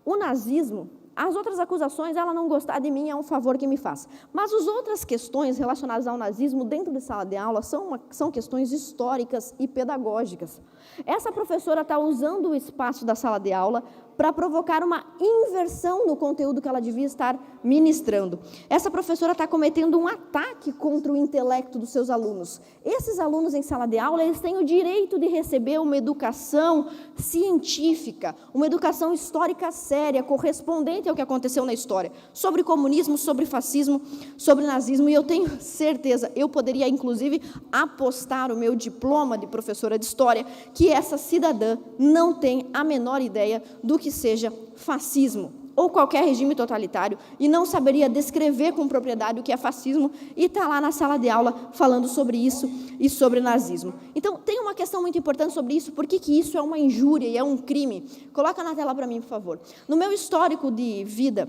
o nazismo, as outras acusações, ela não gostar de mim é um favor que me faz. Mas as outras questões relacionadas ao nazismo dentro de sala de aula são questões históricas e pedagógicas. Essa professora está usando o espaço da sala de aula para provocar uma inversão no conteúdo que ela devia estar ministrando. Essa professora está cometendo um ataque contra o intelecto dos seus alunos. Esses alunos em sala de aula, eles têm o direito de receber uma educação científica, uma educação histórica séria, correspondente ao que aconteceu na história, sobre comunismo, sobre fascismo, sobre nazismo, e eu tenho certeza, eu poderia, inclusive, apostar o meu diploma de professora de história, que essa cidadã não tem a menor ideia do que seja fascismo ou qualquer regime totalitário, e não saberia descrever com propriedade o que é fascismo, e está lá na sala de aula falando sobre isso e sobre nazismo. Então, tem uma questão muito importante sobre isso, por que isso é uma injúria e é um crime. Coloca na tela para mim, por favor. No meu histórico de vida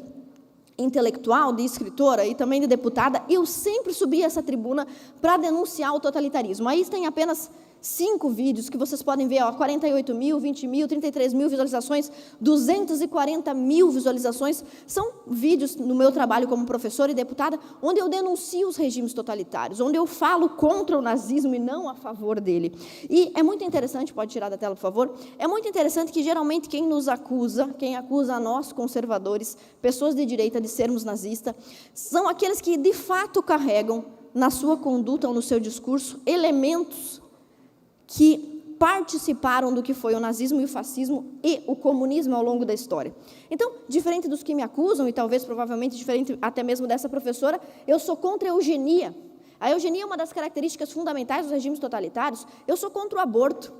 intelectual, de escritora e também de deputada, eu sempre subi essa tribuna para denunciar o totalitarismo. Aí tem apenas 5 vídeos que vocês podem ver, 48 mil, 20 mil, 33 mil visualizações, 240 mil visualizações. São vídeos no meu trabalho como professora e deputada, onde eu denuncio os regimes totalitários, onde eu falo contra o nazismo e não a favor dele. E é muito interessante, pode tirar da tela, por favor, é muito interessante que geralmente quem nos acusa, quem acusa a nós conservadores, pessoas de direita, de sermos nazistas, são aqueles que de fato carregam na sua conduta ou no seu discurso elementos que participaram do que foi o nazismo e o fascismo e o comunismo ao longo da história. Então, diferente dos que me acusam, e talvez provavelmente diferente até mesmo dessa professora, eu sou contra a eugenia. A eugenia é uma das características fundamentais dos regimes totalitários. Eu sou contra o aborto.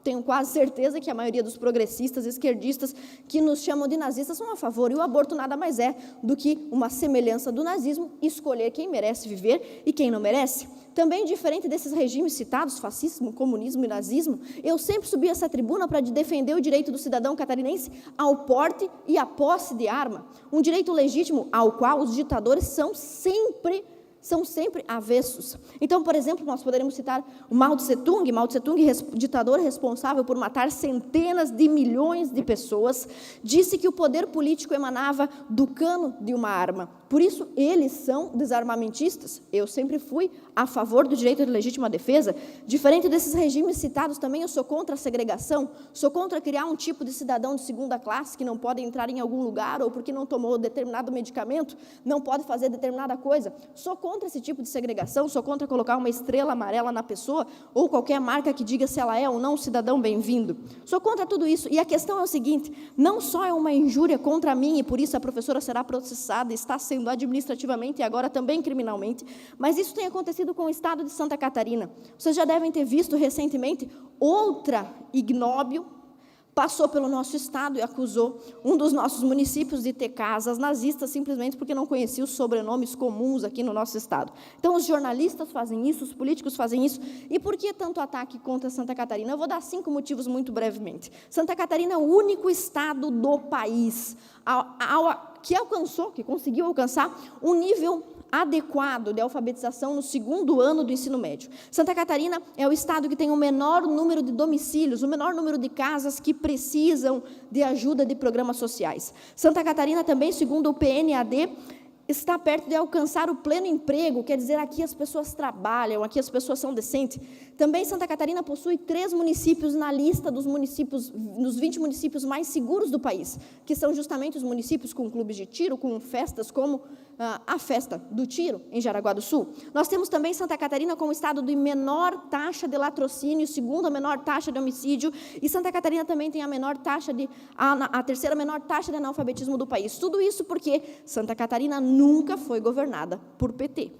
Tenho quase certeza que a maioria dos progressistas, esquerdistas, que nos chamam de nazistas, são a favor. E o aborto nada mais é do que uma semelhança do nazismo, escolher quem merece viver e quem não merece. Também, diferente desses regimes citados, fascismo, comunismo e nazismo, eu sempre subi essa tribuna para defender o direito do cidadão catarinense ao porte e à posse de arma, um direito legítimo ao qual os ditadores são sempre avessos. Então, por exemplo, nós poderíamos citar o Mao Tse-tung, ditador responsável por matar centenas de milhões de pessoas, disse que o poder político emanava do cano de uma arma. Por isso, eles são desarmamentistas. Eu sempre fui a favor do direito de legítima defesa. Diferente desses regimes citados também, eu sou contra a segregação, sou contra criar um tipo de cidadão de segunda classe que não pode entrar em algum lugar ou porque não tomou determinado medicamento, não pode fazer determinada coisa. Sou contra esse tipo de segregação, sou contra colocar uma estrela amarela na pessoa ou qualquer marca que diga se ela é ou não um cidadão bem-vindo. Sou contra tudo isso. E a questão é o seguinte, não só é uma injúria contra mim e por isso a professora será processada, está sendo administrativamente e agora também criminalmente, mas isso tem acontecido com o estado de Santa Catarina. Vocês já devem ter visto recentemente outra ignóbio passou pelo nosso estado e acusou um dos nossos municípios de ter casas nazistas simplesmente porque não conhecia os sobrenomes comuns aqui no nosso estado. Então, os jornalistas fazem isso, os políticos fazem isso. E por que tanto ataque contra Santa Catarina? Eu vou dar 5 motivos muito brevemente. Santa Catarina é o único estado do país que conseguiu alcançar um nível adequado de alfabetização no 2º ano do ensino médio. Santa Catarina é o estado que tem o menor número de domicílios, o menor número de casas que precisam de ajuda de programas sociais. Santa Catarina também, segundo o PNAD, está perto de alcançar o pleno emprego, quer dizer, aqui as pessoas trabalham, aqui as pessoas são decentes. Também Santa Catarina possui 3 municípios na lista dos municípios, dos 20 municípios mais seguros do país, que são justamente os municípios com clubes de tiro, com festas como a Festa do Tiro, em Jaraguá do Sul. Nós temos também Santa Catarina como estado de menor taxa de latrocínio, segunda menor taxa de homicídio, e Santa Catarina também tem a terceira menor taxa de analfabetismo do país. Tudo isso porque Santa Catarina nunca foi governada por PT.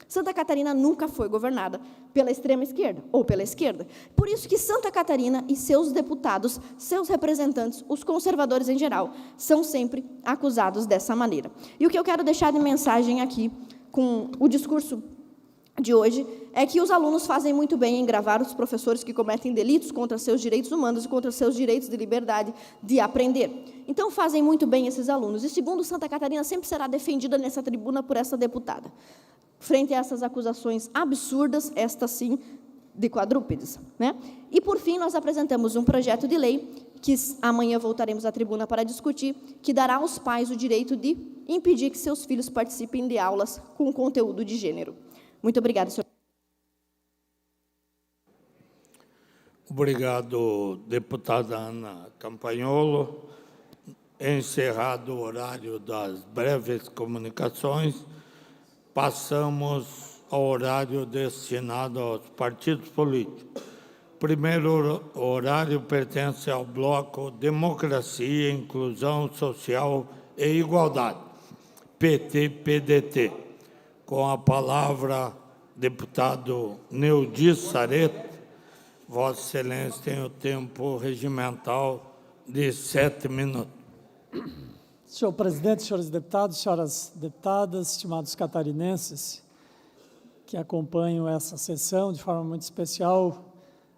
Santa Catarina nunca foi governada pela extrema esquerda ou pela esquerda. Por isso que Santa Catarina e seus deputados, seus representantes, os conservadores em geral, são sempre acusados dessa maneira. E o que eu quero deixar de mensagem aqui, com o discurso de hoje, é que os alunos fazem muito bem em gravar os professores que cometem delitos contra seus direitos humanos e contra seus direitos de liberdade de aprender. Então, fazem muito bem esses alunos. E, segundo Santa Catarina, sempre será defendida nessa tribuna por essa deputada. Frente a essas acusações absurdas, estas sim, de quadrúpedes, né? E, por fim, nós apresentamos um projeto de lei, que amanhã voltaremos à tribuna para discutir, que dará aos pais o direito de impedir que seus filhos participem de aulas com conteúdo de gênero. Muito obrigada, senhor. Obrigado, deputada Ana Campagnolo. Encerrado o horário das breves comunicações, passamos ao horário destinado aos partidos políticos. O primeiro horário pertence ao bloco Democracia, Inclusão Social e Igualdade, PT-PDT. Com a palavra, deputado Neudi Sareta. Vossa Excelência tem o tempo regimental de 7 minutos. Senhor presidente, senhores deputados, senhoras deputadas, estimados catarinenses que acompanham essa sessão de forma muito especial,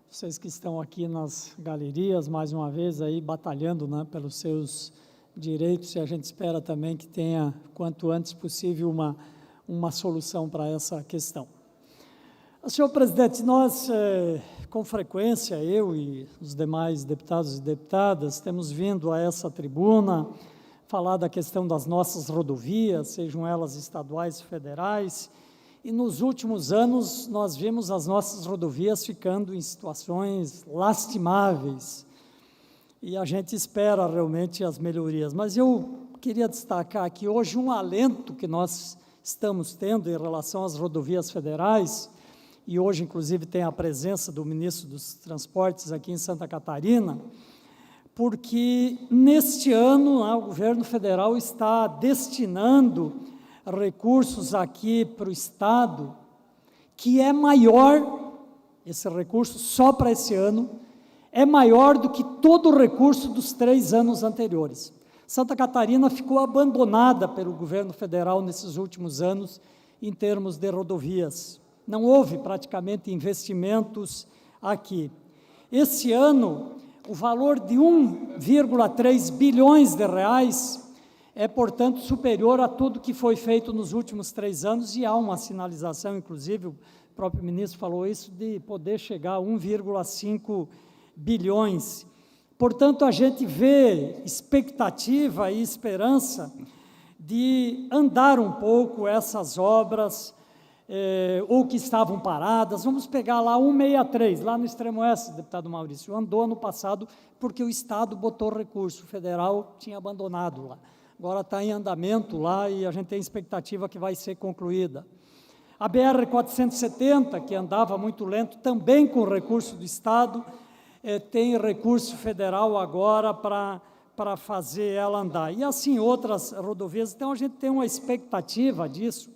vocês que estão aqui nas galerias, mais uma vez, aí batalhando, né, pelos seus direitos, e a gente espera também que tenha, quanto antes possível, uma solução para essa questão. Senhor presidente, nós, com frequência, eu e os demais deputados e deputadas, temos vindo a essa tribuna falar da questão das nossas rodovias, sejam elas estaduais e federais, e nos últimos anos nós vimos as nossas rodovias ficando em situações lastimáveis, e a gente espera realmente as melhorias. Mas eu queria destacar aqui hoje um alento que nós estamos tendo em relação às rodovias federais, e hoje, inclusive, tem a presença do ministro dos Transportes aqui em Santa Catarina, porque neste ano o governo federal está destinando recursos aqui para o Estado, que é maior, esse recurso só para esse ano, é maior do que todo o recurso dos 3 anos anteriores. Santa Catarina ficou abandonada pelo governo federal nesses últimos anos em termos de rodovias. Não houve praticamente investimentos aqui. Esse ano, o valor de 1,3 bilhões de reais é, portanto, superior a tudo que foi feito nos últimos 3 anos, e há uma sinalização, inclusive, o próprio ministro falou isso, de poder chegar a 1,5 bilhões. Portanto, a gente vê expectativa e esperança de andar um pouco essas obras, ou que estavam paradas. Vamos pegar lá 163, lá no extremo oeste, deputado Maurício, andou ano passado porque o Estado botou recurso, o federal tinha abandonado lá. Agora está em andamento lá e a gente tem expectativa que vai ser concluída. A BR-470, que andava muito lento, também com recurso do Estado, tem recurso federal agora para fazer ela andar. E assim outras rodovias, então a gente tem uma expectativa disso.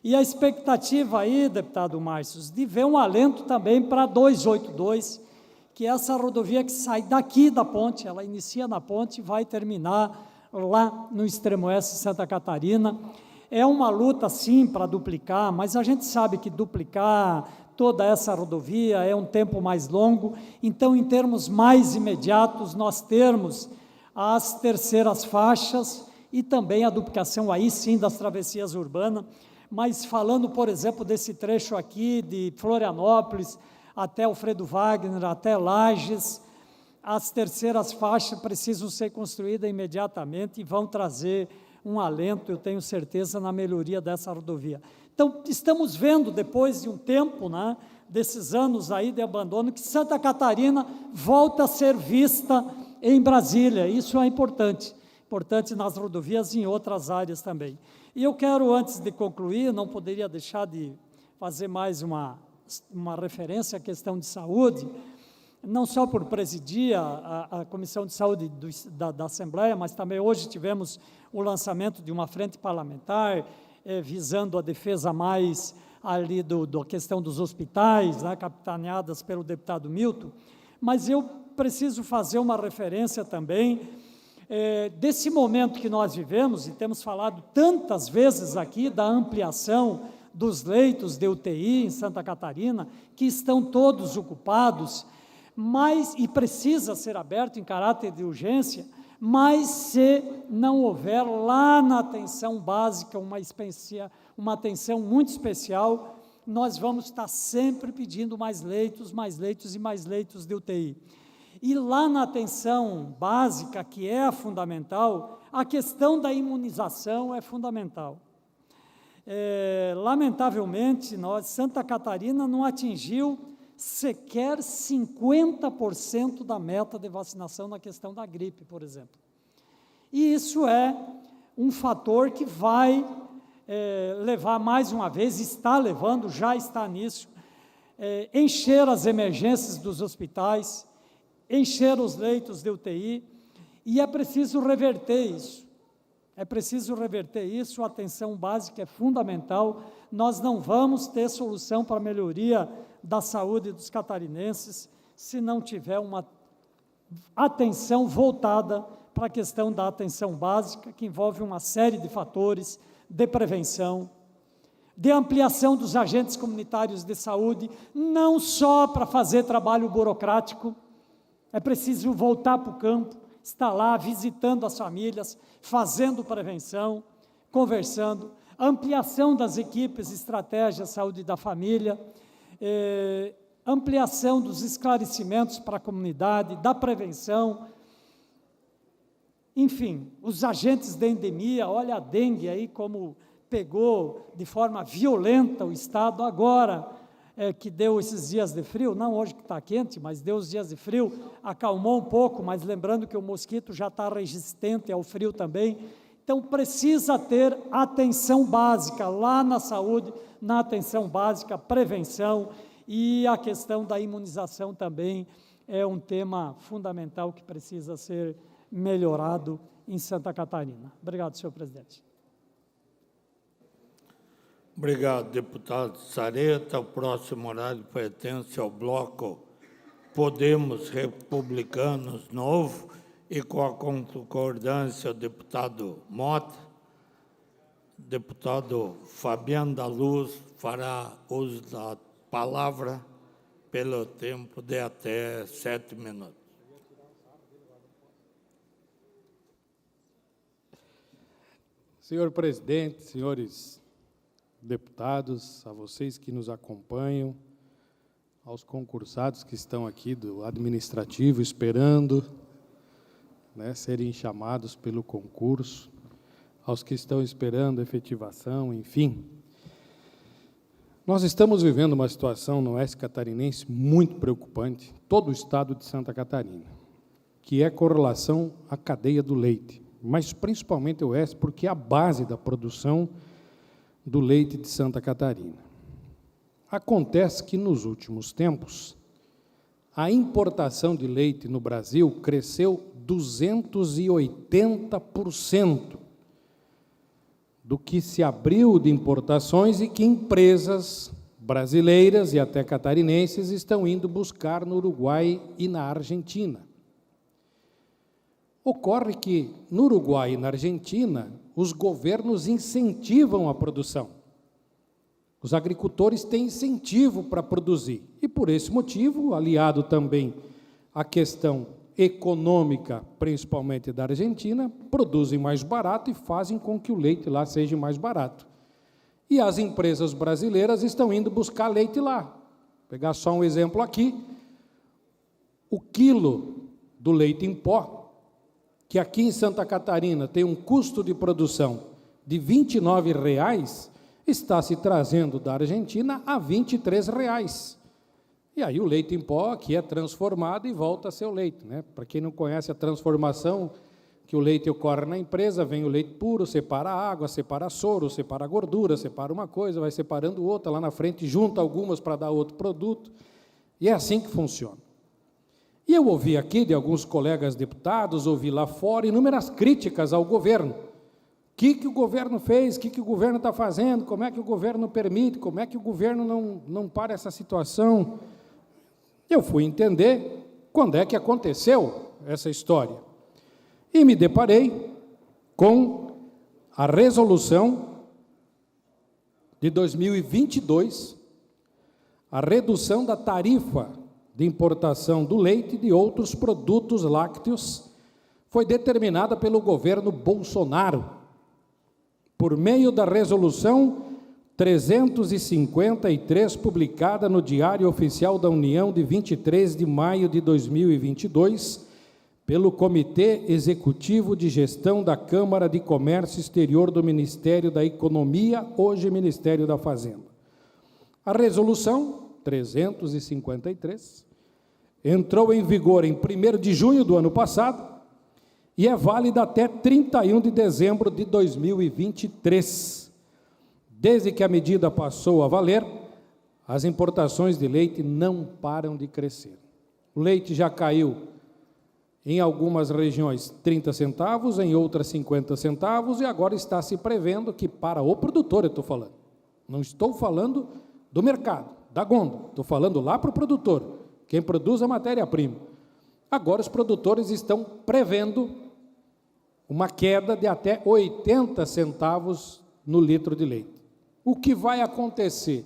E a expectativa aí, deputado Márcio, de ver um alento também para 282, que é essa rodovia que sai daqui da ponte, ela inicia na ponte e vai terminar lá no extremo oeste de Santa Catarina. É uma luta, sim, para duplicar, mas a gente sabe que duplicar toda essa rodovia é um tempo mais longo, então, em termos mais imediatos, nós termos as terceiras faixas e também a duplicação, aí sim, das travessias urbanas. Mas falando, por exemplo, desse trecho aqui de Florianópolis até Alfredo Wagner, até Lages, as terceiras faixas precisam ser construídas imediatamente e vão trazer um alento, eu tenho certeza, na melhoria dessa rodovia. Então, estamos vendo, depois de um tempo, né, desses anos aí de abandono, que Santa Catarina volta a ser vista em Brasília. Isso é importante nas rodovias e em outras áreas também. E eu quero, antes de concluir, não poderia deixar de fazer mais uma referência à questão de saúde, não só por presidir a Comissão de Saúde da Assembleia, mas também hoje tivemos o lançamento de uma frente parlamentar, visando a defesa mais ali da questão dos hospitais, né, capitaneadas pelo deputado Milton, mas eu preciso fazer uma referência também desse momento que nós vivemos, e temos falado tantas vezes aqui da ampliação dos leitos de UTI em Santa Catarina, que estão todos ocupados, e precisa ser aberto em caráter de urgência, mas se não houver lá na atenção básica uma atenção muito especial, nós vamos estar sempre pedindo mais leitos e mais leitos de UTI. E lá na atenção básica, que é a fundamental, a questão da imunização é fundamental. Lamentavelmente, Santa Catarina não atingiu sequer 50% da meta de vacinação na questão da gripe, por exemplo. E isso é um fator que vai levar mais uma vez, está levando, já está nisso, encher as emergências dos hospitais, encher os leitos de UTI, e é preciso reverter isso. A atenção básica é fundamental, nós não vamos ter solução para a melhoria da saúde dos catarinenses se não tiver uma atenção voltada para a questão da atenção básica, que envolve uma série de fatores de prevenção, de ampliação dos agentes comunitários de saúde, não só para fazer trabalho burocrático, é preciso voltar para o campo, estar lá visitando as famílias, fazendo prevenção, conversando, ampliação das equipes, estratégias, saúde da família, ampliação dos esclarecimentos para a comunidade, da prevenção, enfim, os agentes da endemia, olha a dengue aí como pegou de forma violenta o Estado agora, que deu esses dias de frio, não hoje que está quente, mas deu os dias de frio, acalmou um pouco, mas lembrando que o mosquito já está resistente ao frio também. Então, precisa ter atenção básica lá na saúde, na atenção básica, prevenção, e a questão da imunização também é um tema fundamental que precisa ser melhorado em Santa Catarina. Obrigado, senhor presidente. Obrigado, deputado Sareta. O próximo horário pertence ao bloco Podemos Republicanos Novo, e com a concordância do deputado Mota, deputado Fabiano da Luz fará uso da palavra pelo tempo de até 7 minutos. Senhor presidente, senhores deputados, a vocês que nos acompanham, aos concursados que estão aqui do administrativo esperando, serem chamados pelo concurso, aos que estão esperando efetivação, enfim. Nós estamos vivendo uma situação no oeste catarinense muito preocupante, todo o estado de Santa Catarina, que é com relação à cadeia do leite, mas principalmente o oeste, porque é a base da produção do leite de Santa Catarina. Acontece que, nos últimos tempos, a importação de leite no Brasil cresceu 280% do que se abriu de importações e que empresas brasileiras e até catarinenses estão indo buscar no Uruguai e na Argentina. Ocorre que, no Uruguai e na Argentina, os governos incentivam a produção. Os agricultores têm incentivo para produzir. E, por esse motivo, aliado também à questão econômica, principalmente da Argentina, produzem mais barato e fazem com que o leite lá seja mais barato. E as empresas brasileiras estão indo buscar leite lá. Vou pegar só um exemplo aqui. O quilo do leite em pó que aqui em Santa Catarina tem um custo de produção de R$ 29,00, está se trazendo da Argentina a R$ 23,00. E aí o leite em pó aqui é transformado e volta a ser o leite, né? Para quem não conhece a transformação, que o leite ocorre na empresa, vem o leite puro, separa a água, separa soro, separa a gordura, separa uma coisa, vai separando outra, lá na frente junta algumas para dar outro produto, e é assim que funciona. E eu ouvi aqui de alguns colegas deputados, ouvi lá fora inúmeras críticas ao governo. O que o governo fez, o que o governo está fazendo, como é que o governo permite, como é que o governo não para essa situação. Eu fui entender quando é que aconteceu essa história. E me deparei com a resolução de 2022, a redução da tarifa de importação do leite e de outros produtos lácteos foi determinada pelo governo Bolsonaro, por meio da resolução 353, publicada no Diário Oficial da União de 23 de maio de 2022, pelo Comitê Executivo de Gestão da Câmara de Comércio Exterior do Ministério da Economia, hoje Ministério da Fazenda. A resolução 353 entrou em vigor em 1º de junho do ano passado e é válida até 31 de dezembro de 2023. Desde que a medida passou a valer, as importações de leite não param de crescer. O leite já caiu em algumas regiões 30 centavos, em outras 50 centavos, e agora está se prevendo que para o produtor, eu estou falando, não estou falando do mercado, da gôndola, estou falando lá para o produtor, quem produz a matéria-prima. Agora os produtores estão prevendo uma queda de até 80 centavos no litro de leite. O que vai acontecer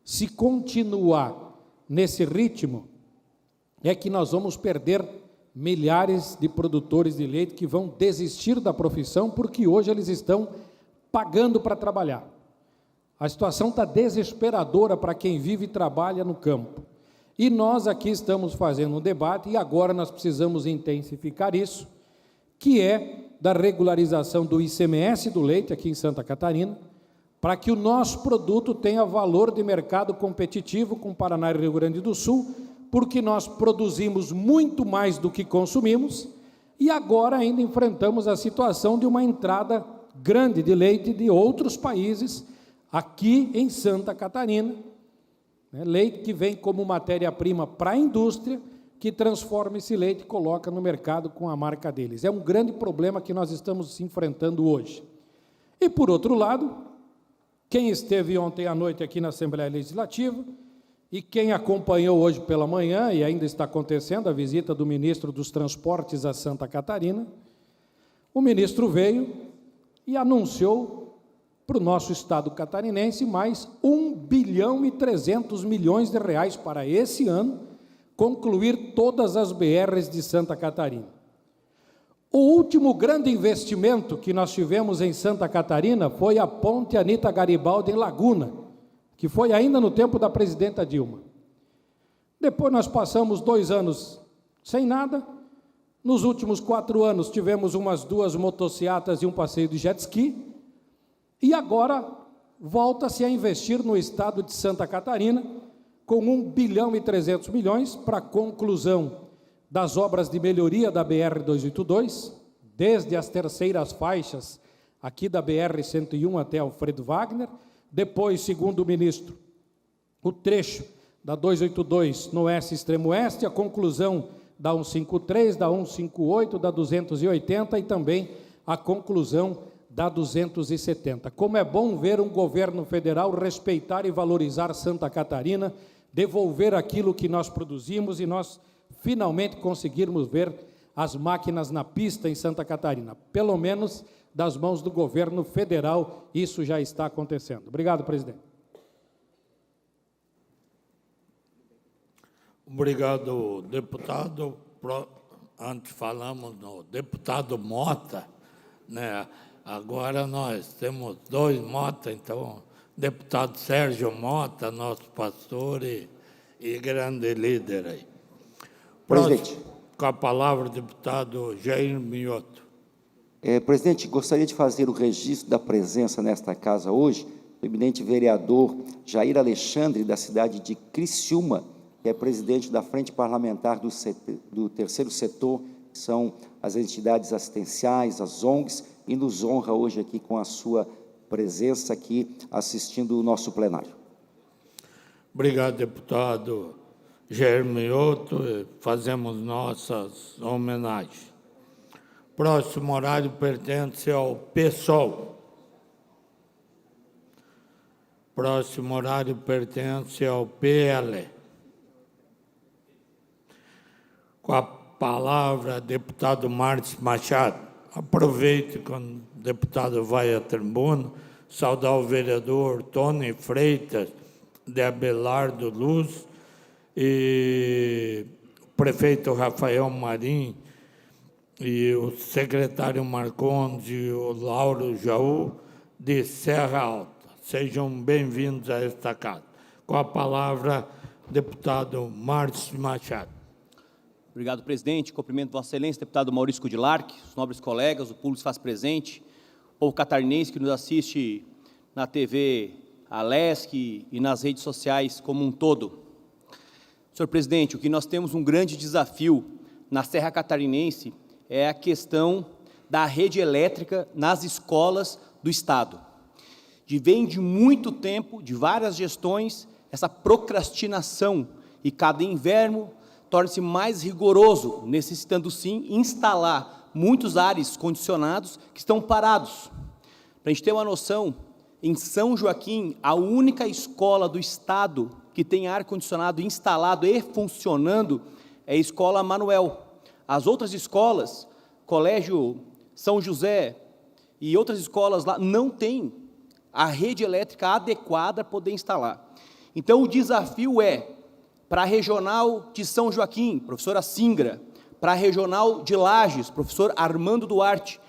se continuar nesse ritmo é que nós vamos perder milhares de produtores de leite que vão desistir da profissão porque hoje eles estão pagando para trabalhar. A situação está desesperadora para quem vive e trabalha no campo. E nós aqui estamos fazendo um debate e agora nós precisamos intensificar isso, que é da regularização do ICMS do leite aqui em Santa Catarina, para que o nosso produto tenha valor de mercado competitivo com Paraná e Rio Grande do Sul, porque nós produzimos muito mais do que consumimos e agora ainda enfrentamos a situação de uma entrada grande de leite de outros países aqui em Santa Catarina, né? Leite que vem como matéria-prima para a indústria, que transforma esse leite e coloca no mercado com a marca deles. É um grande problema que nós estamos enfrentando hoje. E, por outro lado, quem esteve ontem à noite aqui na Assembleia Legislativa e quem acompanhou hoje pela manhã, e ainda está acontecendo, a visita do ministro dos Transportes a Santa Catarina, o ministro veio e anunciou para o nosso estado catarinense mais R$ 1,3 bilhão para esse ano, concluir todas as BRs de Santa Catarina. O último grande investimento que nós tivemos em Santa Catarina foi a ponte Anita Garibaldi em Laguna, que foi ainda no tempo da presidenta Dilma. Depois nós passamos 2 anos sem nada. Nos últimos 4 anos tivemos umas 2 motocicletas e um passeio de jet ski. E agora volta-se a investir no estado de Santa Catarina com R$ 1,3 bilhão para a conclusão das obras de melhoria da BR-282, desde as terceiras faixas aqui da BR-101 até Alfredo Wagner, depois, segundo o ministro, o trecho da 282 no oeste extremo oeste, a conclusão da 153, da 158, da 280 e também a conclusão da 270. Como é bom ver um governo federal respeitar e valorizar Santa Catarina, devolver aquilo que nós produzimos e nós finalmente conseguirmos ver as máquinas na pista em Santa Catarina. Pelo menos das mãos do governo federal, isso já está acontecendo. Obrigado, presidente. Obrigado, deputado. Antes falamos no deputado Mota, né? Agora nós temos 2 Mota, então, deputado Sérgio Mota, nosso pastor e grande líder aí. Presidente. Com a palavra, o deputado Jair Mioto. Presidente, gostaria de fazer o registro da presença nesta casa hoje do eminente vereador Jair Alexandre, da cidade de Criciúma, que é presidente da Frente Parlamentar do Terceiro Setor, que são as entidades assistenciais, as ONGs, e nos honra hoje aqui com a sua presença aqui assistindo o nosso plenário. Obrigado, deputado Jair Mioto. Fazemos nossas homenagens. Próximo horário pertence ao PSOL. Próximo horário pertence ao PL. Com a palavra, deputado Márcio Machado. Aproveite quando o deputado vai à tribuna, saudar o vereador Tony Freitas de Abelardo Luz e o prefeito Rafael Marim e o secretário Marcondes e o Lauro Jaú de Serra Alta. Sejam bem-vindos a esta casa. Com a palavra, deputado Márcio Machado. Obrigado, presidente. Cumprimento Vossa Excelência, deputado Maurício Kudilark, os nobres colegas, o público se faz presente, o povo catarinense que nos assiste na TV Alesc e nas redes sociais como um todo. Senhor presidente, o que nós temos um grande desafio na Serra Catarinense é a questão da rede elétrica nas escolas do Estado. Vem de muito tempo, de várias gestões, essa procrastinação, e cada inverno torna-se mais rigoroso, necessitando sim instalar muitos ares condicionados que estão parados. Para a gente ter uma noção, em São Joaquim, a única escola do Estado que tem ar-condicionado instalado e funcionando é a Escola Manuel. As outras escolas, Colégio São José e outras escolas lá, não têm a rede elétrica adequada para poder instalar. Então, o desafio é, para a Regional de São Joaquim, professora Singra, para a Regional de Lages, professor Armando Duarte,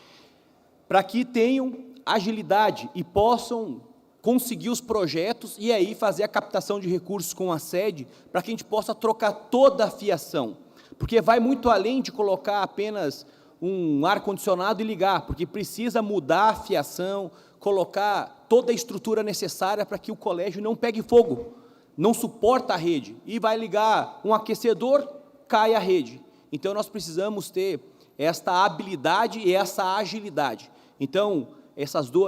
para que tenham agilidade e possam conseguir os projetos e aí fazer a captação de recursos com a sede, para que a gente possa trocar toda a fiação. Porque vai muito além de colocar apenas um ar-condicionado e ligar, porque precisa mudar a fiação, colocar toda a estrutura necessária para que o colégio não pegue fogo, não suporta a rede, e vai ligar um aquecedor, cai a rede. Então, nós precisamos ter esta habilidade e essa agilidade. Então,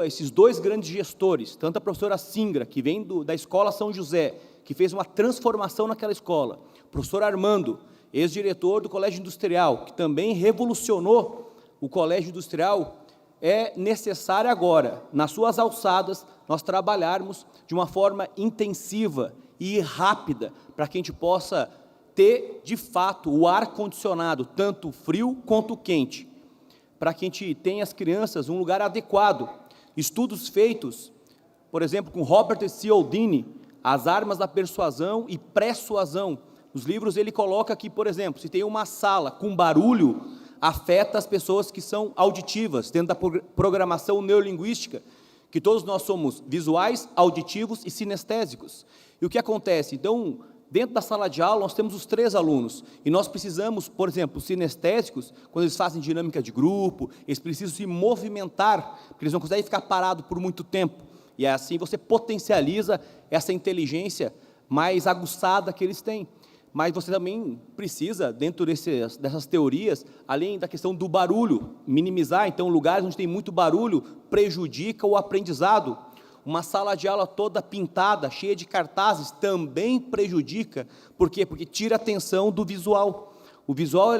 esses dois grandes gestores, tanto a professora Singra, que vem da Escola São José, que fez uma transformação naquela escola, o professor Armando, ex-diretor do Colégio Industrial, que também revolucionou o Colégio Industrial, é necessário agora, nas suas alçadas, nós trabalharmos de uma forma intensiva e rápida, para que a gente possa ter, de fato, o ar-condicionado, tanto frio quanto quente, para que a gente tenha as crianças um lugar adequado. Estudos feitos, por exemplo, com Robert Cialdini, As Armas da Persuasão e Persuasão. Nos livros ele coloca que, por exemplo, se tem uma sala com barulho, afeta as pessoas que são auditivas, dentro da programação neurolinguística, que todos nós somos visuais, auditivos e sinestésicos. E o que acontece? Então, dentro da sala de aula, nós temos os 3 alunos, e nós precisamos, por exemplo, os sinestésicos, quando eles fazem dinâmica de grupo, eles precisam se movimentar, porque eles não conseguem ficar parados por muito tempo, e assim você potencializa essa inteligência mais aguçada que eles têm. Mas você também precisa, dentro dessas teorias, além da questão do barulho, minimizar. Então, lugares onde tem muito barulho prejudica o aprendizado. Uma sala de aula toda pintada, cheia de cartazes, também prejudica. Por quê? Porque tira a atenção do visual. O visual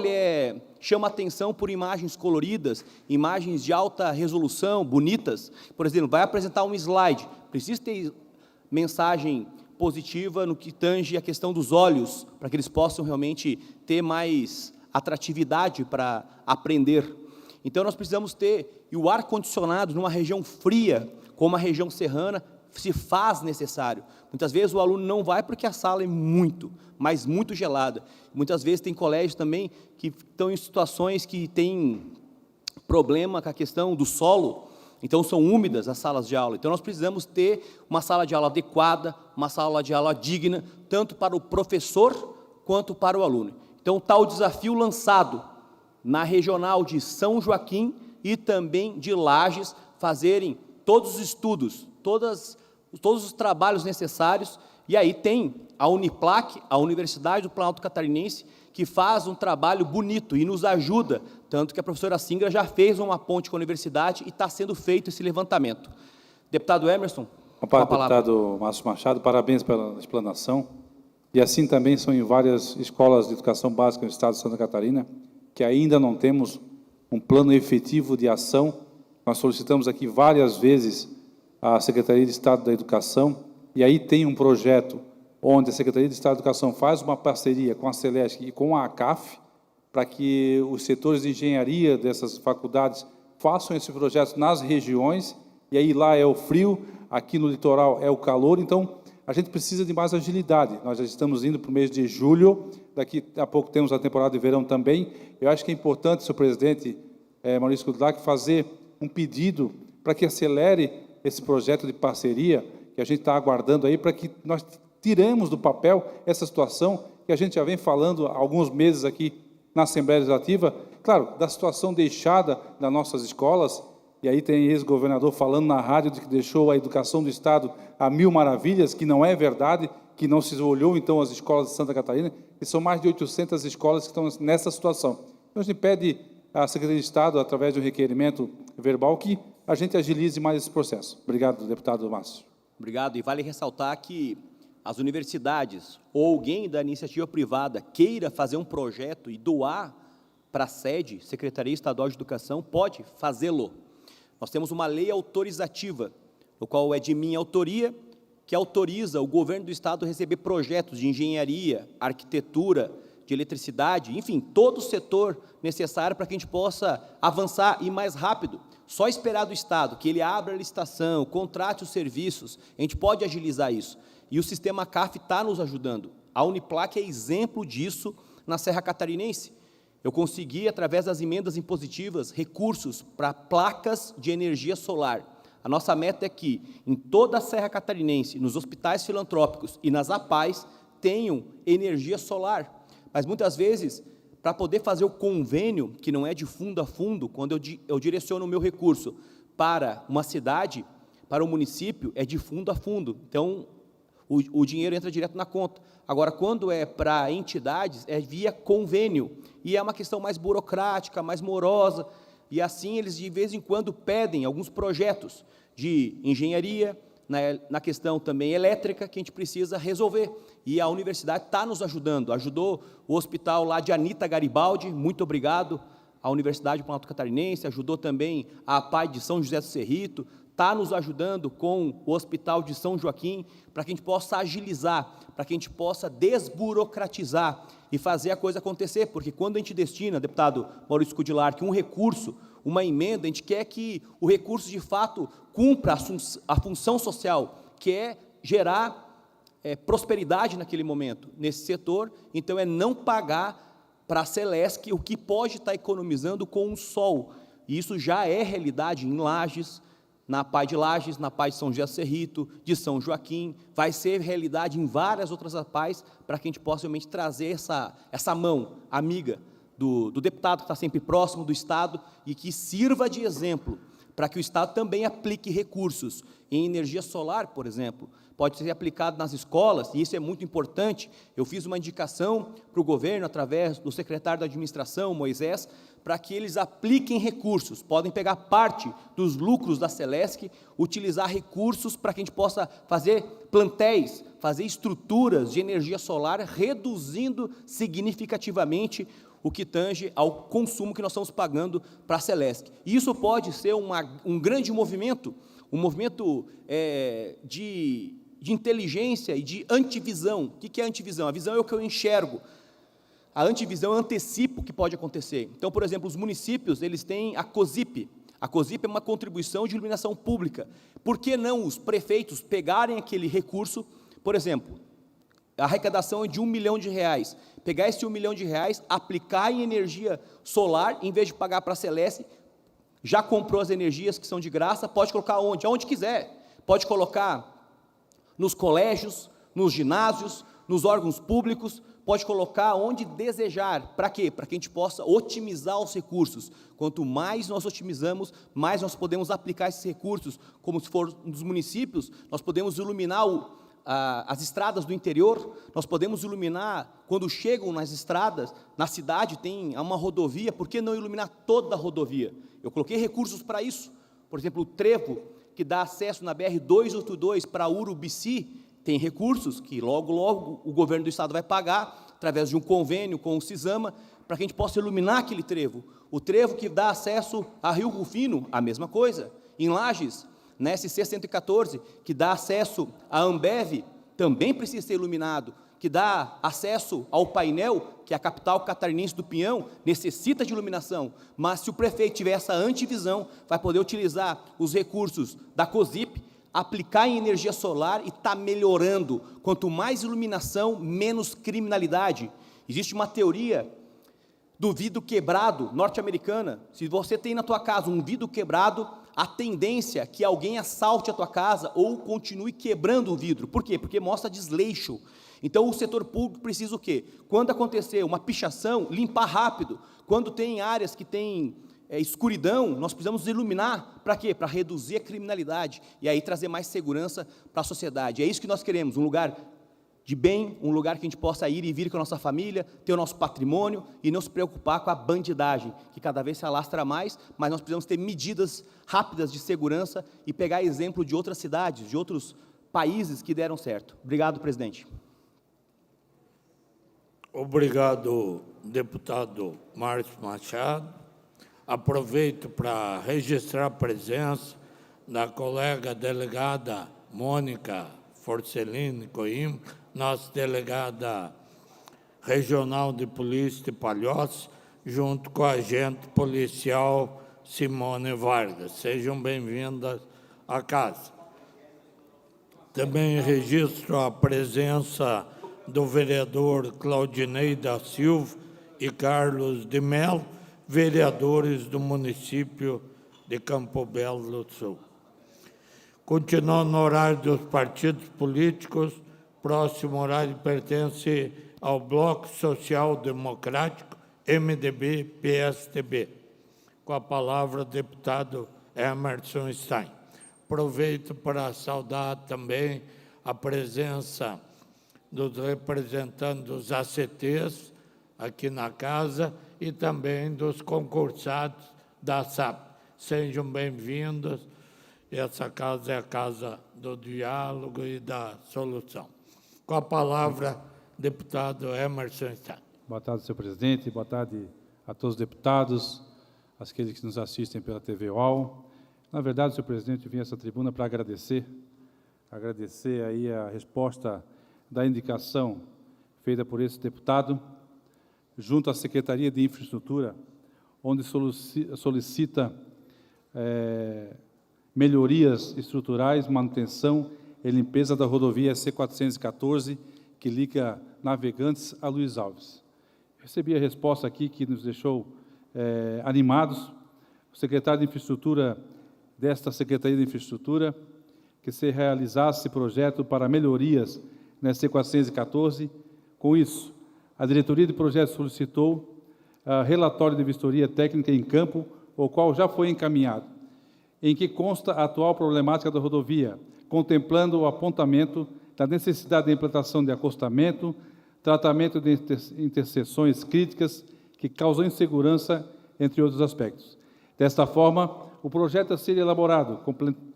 chama atenção por imagens coloridas, imagens de alta resolução, bonitas. Por exemplo, vai apresentar um slide, precisa ter mensagem positiva no que tange a questão dos olhos, para que eles possam realmente ter mais atratividade para aprender. Então, nós precisamos ter, e o ar-condicionado numa região fria, como a região serrana, se faz necessário. Muitas vezes o aluno não vai porque a sala é muito, mas muito gelada. Muitas vezes tem colégios também que estão em situações que têm problema com a questão do solo, então são úmidas as salas de aula. Então nós precisamos ter uma sala de aula adequada, uma sala de aula digna, tanto para o professor quanto para o aluno. Então está o desafio lançado na regional de São Joaquim e também de Lages, fazerem todos os estudos, todos os trabalhos necessários, e aí tem a Uniplac, a Universidade do Planalto Catarinense, que faz um trabalho bonito e nos ajuda, tanto que a professora Singra já fez uma ponte com a universidade e está sendo feito esse levantamento. Deputado Emerson, com a palavra. Deputado Márcio Machado, parabéns pela explanação. E assim também são em várias escolas de educação básica no estado de Santa Catarina, que ainda não temos um plano efetivo de ação. Nós solicitamos aqui várias vezes a Secretaria de Estado da Educação, e aí tem um projeto onde a Secretaria de Estado da Educação faz uma parceria com a Celesc e com a ACAF, para que os setores de engenharia dessas faculdades façam esse projeto nas regiões, e aí lá é o frio, aqui no litoral é o calor, então a gente precisa de mais agilidade. Nós já estamos indo para o mês de julho, daqui a pouco temos a temporada de verão também. Eu acho que é importante, senhor presidente Maurício Kudlak, fazer um pedido para que acelere esse projeto de parceria que a gente está aguardando aí, para que nós tiremos do papel essa situação que a gente já vem falando há alguns meses aqui na Assembleia Legislativa, claro, da situação deixada nas nossas escolas, e aí tem ex-governador falando na rádio de que deixou a educação do Estado a mil maravilhas, que não é verdade, que não se olhou, então, as escolas de Santa Catarina, e são mais de 800 escolas que estão nessa situação. Então, a gente pede à Secretaria de Estado, através de um requerimento verbal, que a gente agilize mais esse processo. Obrigado, deputado Márcio. Obrigado, e vale ressaltar que as universidades ou alguém da iniciativa privada queira fazer um projeto e doar para a sede, Secretaria Estadual de Educação, pode fazê-lo. Nós temos uma lei autorizativa, o qual é de minha autoria, que autoriza o governo do Estado a receber projetos de engenharia, arquitetura, de eletricidade, enfim, todo o setor necessário para que a gente possa avançar e mais rápido. Só esperar do Estado que ele abra a licitação, contrate os serviços, a gente pode agilizar isso. E o sistema CAF está nos ajudando. A Uniplac é exemplo disso na Serra Catarinense. Eu consegui, através das emendas impositivas, recursos para placas de energia solar. A nossa meta é que, em toda a Serra Catarinense, nos hospitais filantrópicos e nas APAES, tenham energia solar. Mas, muitas vezes, para poder fazer o convênio, que não é de fundo a fundo, quando eu direciono o meu recurso para uma cidade, para um município, é de fundo a fundo. Então, o dinheiro entra direto na conta. Agora, quando é para entidades, é via convênio, e é uma questão mais burocrática, mais morosa, e assim eles, de vez em quando, pedem alguns projetos de engenharia, na questão também elétrica, que a gente precisa resolver, e a universidade está nos ajudando, ajudou o hospital lá de Anita Garibaldi, muito obrigado à Universidade do Planalto Catarinense, ajudou também a APAE de São José do Cerrito, está nos ajudando com o Hospital de São Joaquim, para que a gente possa agilizar, para que a gente possa desburocratizar e fazer a coisa acontecer, porque quando a gente destina, deputado Maurício Kudlak, um recurso, uma emenda, a gente quer que o recurso, de fato, cumpra a função social, que é gerar prosperidade naquele momento, nesse setor. Então, é não pagar para a Celesc o que pode estar economizando com o sol, e isso já é realidade em Lages, na APAE de Lages, na APAE de São José do Cerrito, de São Joaquim, vai ser realidade em várias outras APAEs, para que a gente possa realmente trazer essa mão amiga do deputado, que está sempre próximo do Estado, e que sirva de exemplo, para que o Estado também aplique recursos em energia solar, por exemplo, pode ser aplicado nas escolas, e isso é muito importante. Eu fiz uma indicação para o governo, através do secretário da Administração, Moisés, para que eles apliquem recursos, podem pegar parte dos lucros da Celesc, utilizar recursos para que a gente possa fazer plantéis, fazer estruturas de energia solar, reduzindo significativamente o que tange ao consumo que nós estamos pagando para a Celesc. E isso pode ser um grande movimento, de inteligência e de antivisão. O que é antivisão? A visão é o que eu enxergo. A antivisão antecipa o que pode acontecer. Então, por exemplo, os municípios, eles têm a COSIP. A COSIP é uma contribuição de iluminação pública. Por que não os prefeitos pegarem aquele recurso, por exemplo, a arrecadação é de R$1 milhão, pegar esse R$1 milhão, aplicar em energia solar, em vez de pagar para a Celesc, já comprou as energias que são de graça, pode colocar onde? Aonde quiser. Pode colocar nos colégios, nos ginásios, nos órgãos públicos, pode colocar onde desejar. Para quê? Para que a gente possa otimizar os recursos. Quanto mais nós otimizamos, mais nós podemos aplicar esses recursos. Como se for nos municípios, nós podemos iluminar as estradas do interior, nós podemos iluminar, quando chegam nas estradas, na cidade tem uma rodovia, por que não iluminar toda a rodovia? Eu coloquei recursos para isso. Por exemplo, o trevo que dá acesso na BR-282 para Urubici, tem recursos que logo, logo o governo do estado vai pagar, através de um convênio com o CISAMA, para que a gente possa iluminar aquele trevo. O trevo que dá acesso a Rio Rufino, a mesma coisa. Em Lages, na SC-114, que dá acesso à Ambev, também precisa ser iluminado, que dá acesso ao painel, que é a capital catarinense do Pinhão, necessita de iluminação, mas se o prefeito tiver essa antivisão, vai poder utilizar os recursos da COSIP, aplicar em energia solar e está melhorando. Quanto mais iluminação, menos criminalidade. Existe uma teoria do vidro quebrado, norte-americana. Se você tem na tua casa um vidro quebrado, a tendência é que alguém assalte a tua casa ou continue quebrando o vidro. Por quê? Porque mostra desleixo. Então, o setor público precisa o quê? Quando acontecer uma pichação, limpar rápido. Quando tem áreas que tem escuridão, nós precisamos iluminar. Para quê? Para reduzir a criminalidade e aí trazer mais segurança para a sociedade. É isso que nós queremos, um lugar de bem, um lugar que a gente possa ir e vir com a nossa família, ter o nosso patrimônio e não se preocupar com a bandidagem, que cada vez se alastra mais, mas nós precisamos ter medidas rápidas de segurança e pegar exemplo de outras cidades, de outros países que deram certo. Obrigado, presidente. Obrigado, deputado Márcio Machado. Aproveito para registrar a presença da colega delegada Mônica Forcellini Coimbra, nossa delegada regional de polícia de Palhoça, junto com a agente policial Simone Vargas. Sejam bem-vindas à casa. Também registro a presença do vereador Claudinei da Silva e Carlos de Mello, vereadores do município de Campo Belo do Sul. Continuando no horário dos partidos políticos, próximo horário pertence ao Bloco Social Democrático, MDB, PSDB. Com a palavra, o deputado Emerson Stein. Aproveito para saudar também a presença dos representantes dos ACTs aqui na casa e também dos concursados da SAP. Sejam bem-vindos. Essa casa é a casa do diálogo e da solução. Com a palavra, deputado Emerson Stein. Boa tarde, senhor presidente. Boa tarde a todos os deputados, aqueles que nos assistem pela TV UOL. Na verdade, senhor presidente, eu vim a essa tribuna para agradecer aí a resposta da indicação feita por esse deputado, junto à Secretaria de Infraestrutura, onde solicita melhorias estruturais, manutenção e limpeza da rodovia C-414, que liga Navegantes a Luiz Alves. Recebi a resposta aqui que nos deixou animados. O secretário de Infraestrutura desta Secretaria de Infraestrutura, que se realizasse projeto para melhorias na C-414. Com isso, a diretoria de projetos solicitou relatório de vistoria técnica em campo, o qual já foi encaminhado, em que consta a atual problemática da rodovia, contemplando o apontamento da necessidade de implantação de acostamento, tratamento de interseções críticas que causam insegurança, entre outros aspectos. Desta forma, o projeto a ser elaborado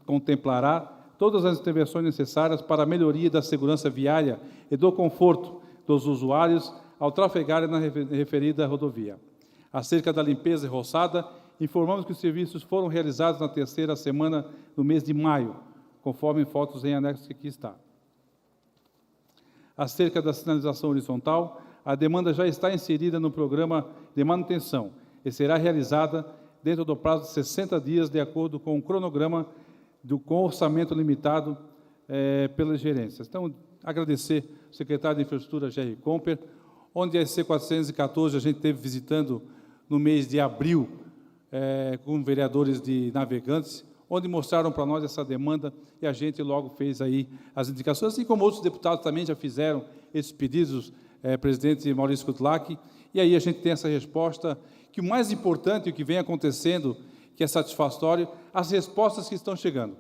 contemplará todas as intervenções necessárias para a melhoria da segurança viária e do conforto dos usuários ao trafegarem na referida rodovia. Acerca da limpeza e roçada, informamos que os serviços foram realizados na terceira semana do mês de maio, conforme fotos em anexo que aqui está. Acerca da sinalização horizontal, a demanda já está inserida no programa de manutenção e será realizada dentro do prazo de 60 dias, de acordo com o cronograma com orçamento limitado pelas gerências. Então, agradecer ao secretário de Infraestrutura, Jerry Comper, onde a C-414 a gente esteve visitando no mês de abril, com vereadores de Navegantes, onde mostraram para nós essa demanda e a gente logo fez aí as indicações, assim como outros deputados também já fizeram esses pedidos, presidente Maurício Kutlack, e aí a gente tem essa resposta, que o mais importante, o que vem acontecendo, que é satisfatório, as respostas que estão chegando.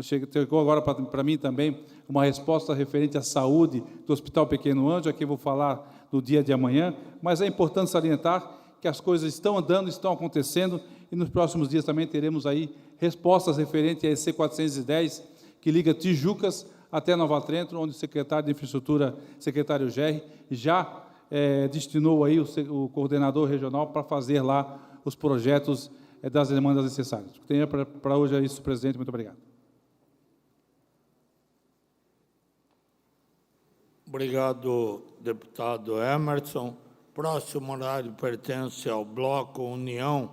Chegou agora para mim também uma resposta referente à saúde do Hospital Pequeno Anjo, aqui eu vou falar no dia de amanhã, mas é importante salientar que as coisas estão andando, estão acontecendo, e nos próximos dias também teremos aí respostas referentes à EC 410, que liga Tijucas até Nova Trento, onde o secretário de Infraestrutura, secretário Gerri, já destinou aí o coordenador regional para fazer lá os projetos das demandas necessárias. O que tenho para hoje é isso, presidente. Muito obrigado. Obrigado, deputado Emerson. Próximo horário pertence ao bloco União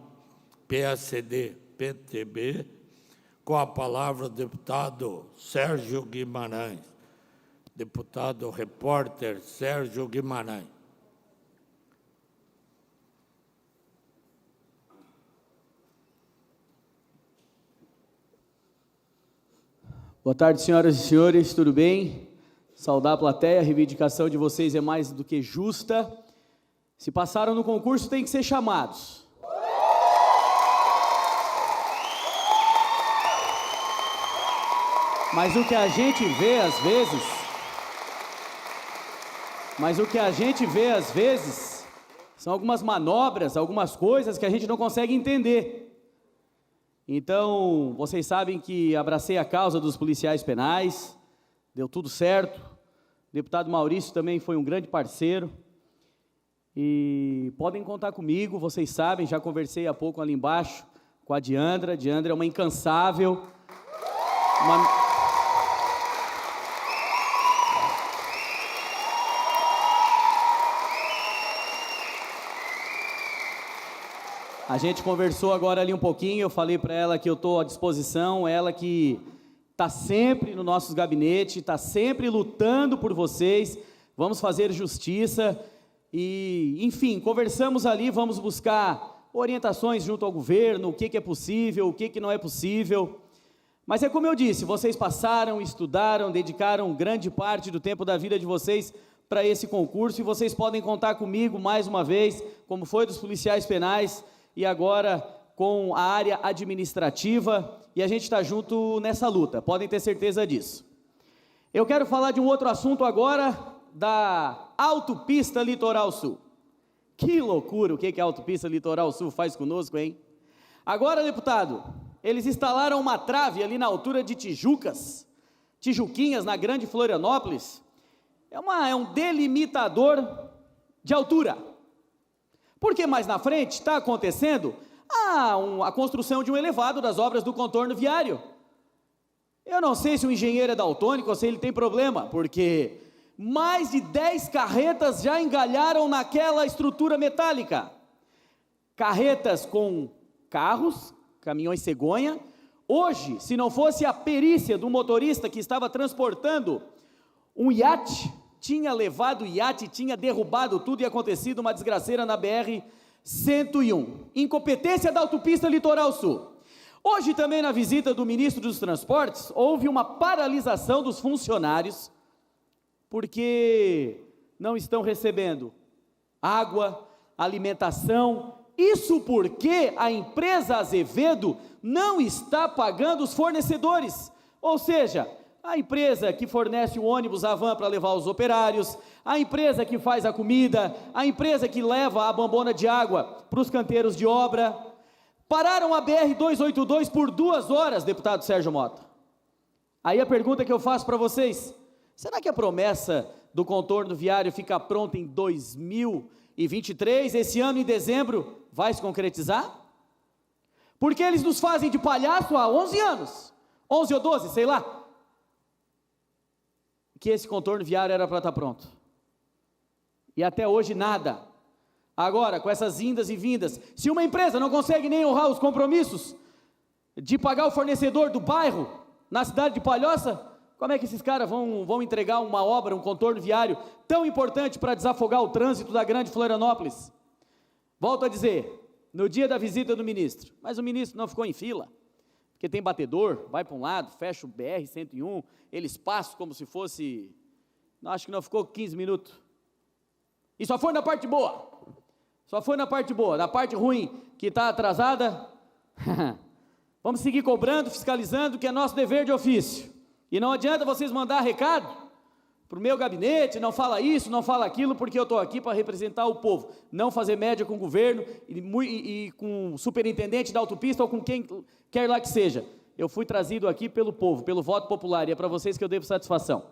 PSD-PTB. Com a palavra, o deputado Sérgio Guimarães. Deputado repórter Sérgio Guimarães. Boa tarde, senhoras e senhores, tudo bem? Saudar a plateia, a reivindicação de vocês é mais do que justa. Se passaram no concurso, tem que ser chamados. Mas o que a gente vê às vezes, são algumas manobras, algumas coisas que a gente não consegue entender. Então, vocês sabem que abracei a causa dos policiais penais, deu tudo certo. O deputado Maurício também foi um grande parceiro. E podem contar comigo, vocês sabem, já conversei há pouco ali embaixo com a Diandra. A Diandra é uma incansável, A gente conversou agora ali um pouquinho, eu falei para ela que eu estou à disposição, ela que está sempre no nosso gabinete, está sempre lutando por vocês, vamos fazer justiça e, enfim, conversamos ali, vamos buscar orientações junto ao governo, o que é possível, o que não é possível, mas é como eu disse, vocês passaram, estudaram, dedicaram grande parte do tempo da vida de vocês para esse concurso e vocês podem contar comigo mais uma vez, como foi dos policiais penais, e agora com a área administrativa, e a gente está junto nessa luta, podem ter certeza disso. Eu quero falar de um outro assunto agora, da Autopista Litoral Sul. Que loucura, o que a Autopista Litoral Sul faz conosco, hein? Agora, deputado, eles instalaram uma trave ali na altura de Tijuquinhas, na Grande Florianópolis, é um delimitador de altura. Porque mais na frente está acontecendo a construção de um elevado das obras do contorno viário. Eu não sei se o engenheiro é daltônico ou se ele tem problema, porque mais de 10 carretas já engalharam naquela estrutura metálica. Carretas com carros, caminhões cegonha. Hoje, se não fosse a perícia do motorista que estava transportando um iate, tinha levado o iate, tinha derrubado tudo e acontecido uma desgraceira na BR-101. Incompetência da Autopista Litoral Sul. Hoje também na visita do ministro dos Transportes, houve uma paralisação dos funcionários, porque não estão recebendo água, alimentação, isso porque a empresa Azevedo não está pagando os fornecedores, ou seja, a empresa que fornece o ônibus, a van para levar os operários, a empresa que faz a comida, a empresa que leva a bombona de água para os canteiros de obra. Pararam a BR-282 por 2 horas, deputado Sérgio Mota. Aí a pergunta que eu faço para vocês, será que a promessa do contorno viário fica pronta em 2023, esse ano em dezembro, vai se concretizar? Porque eles nos fazem de palhaço há 11 anos, 11 ou 12, sei lá, que esse contorno viário era para estar pronto. E até hoje nada. Agora, com essas indas e vindas, se uma empresa não consegue nem honrar os compromissos de pagar o fornecedor do bairro, na cidade de Palhoça, como é que esses caras vão entregar uma obra, um contorno viário tão importante para desafogar o trânsito da Grande Florianópolis? Volto a dizer, no dia da visita do ministro, mas o ministro não ficou em fila, porque tem batedor, vai para um lado, fecha o BR-101, eles passam como se fosse, acho que não ficou 15 minutos. E só foi na parte boa, só foi na parte boa, na parte ruim, que está atrasada, vamos seguir cobrando, fiscalizando, que é nosso dever de ofício. E não adianta vocês mandar recado para o meu gabinete, não fala isso, não fala aquilo, porque eu estou aqui para representar o povo, não fazer média com o governo e com o superintendente da autopista ou com quem quer lá que seja. Eu fui trazido aqui pelo povo, pelo voto popular, e é para vocês que eu devo satisfação.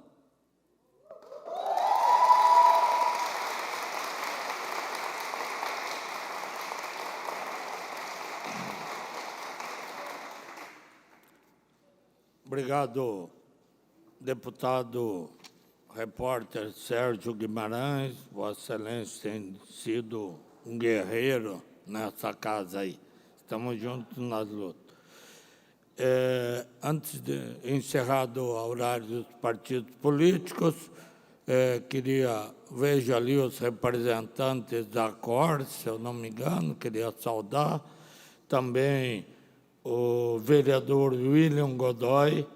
Obrigado, deputado repórter Sérgio Guimarães. Vossa Excelência tem sido um guerreiro nessa casa aí. Estamos juntos nas lutas. Antes de encerrado o horário dos partidos políticos, vejo ali os representantes da COR, se eu não me engano, queria saudar também o vereador William Godoy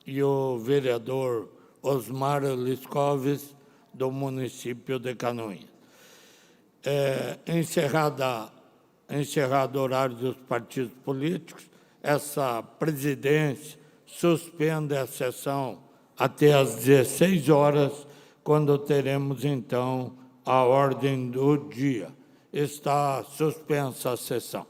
e o vereador Osmar Liscoves, do município de Canoinhas. Encerrado o horário dos partidos políticos, essa presidência suspende a sessão até às 16 horas, quando teremos, então, a ordem do dia. Está suspensa a sessão.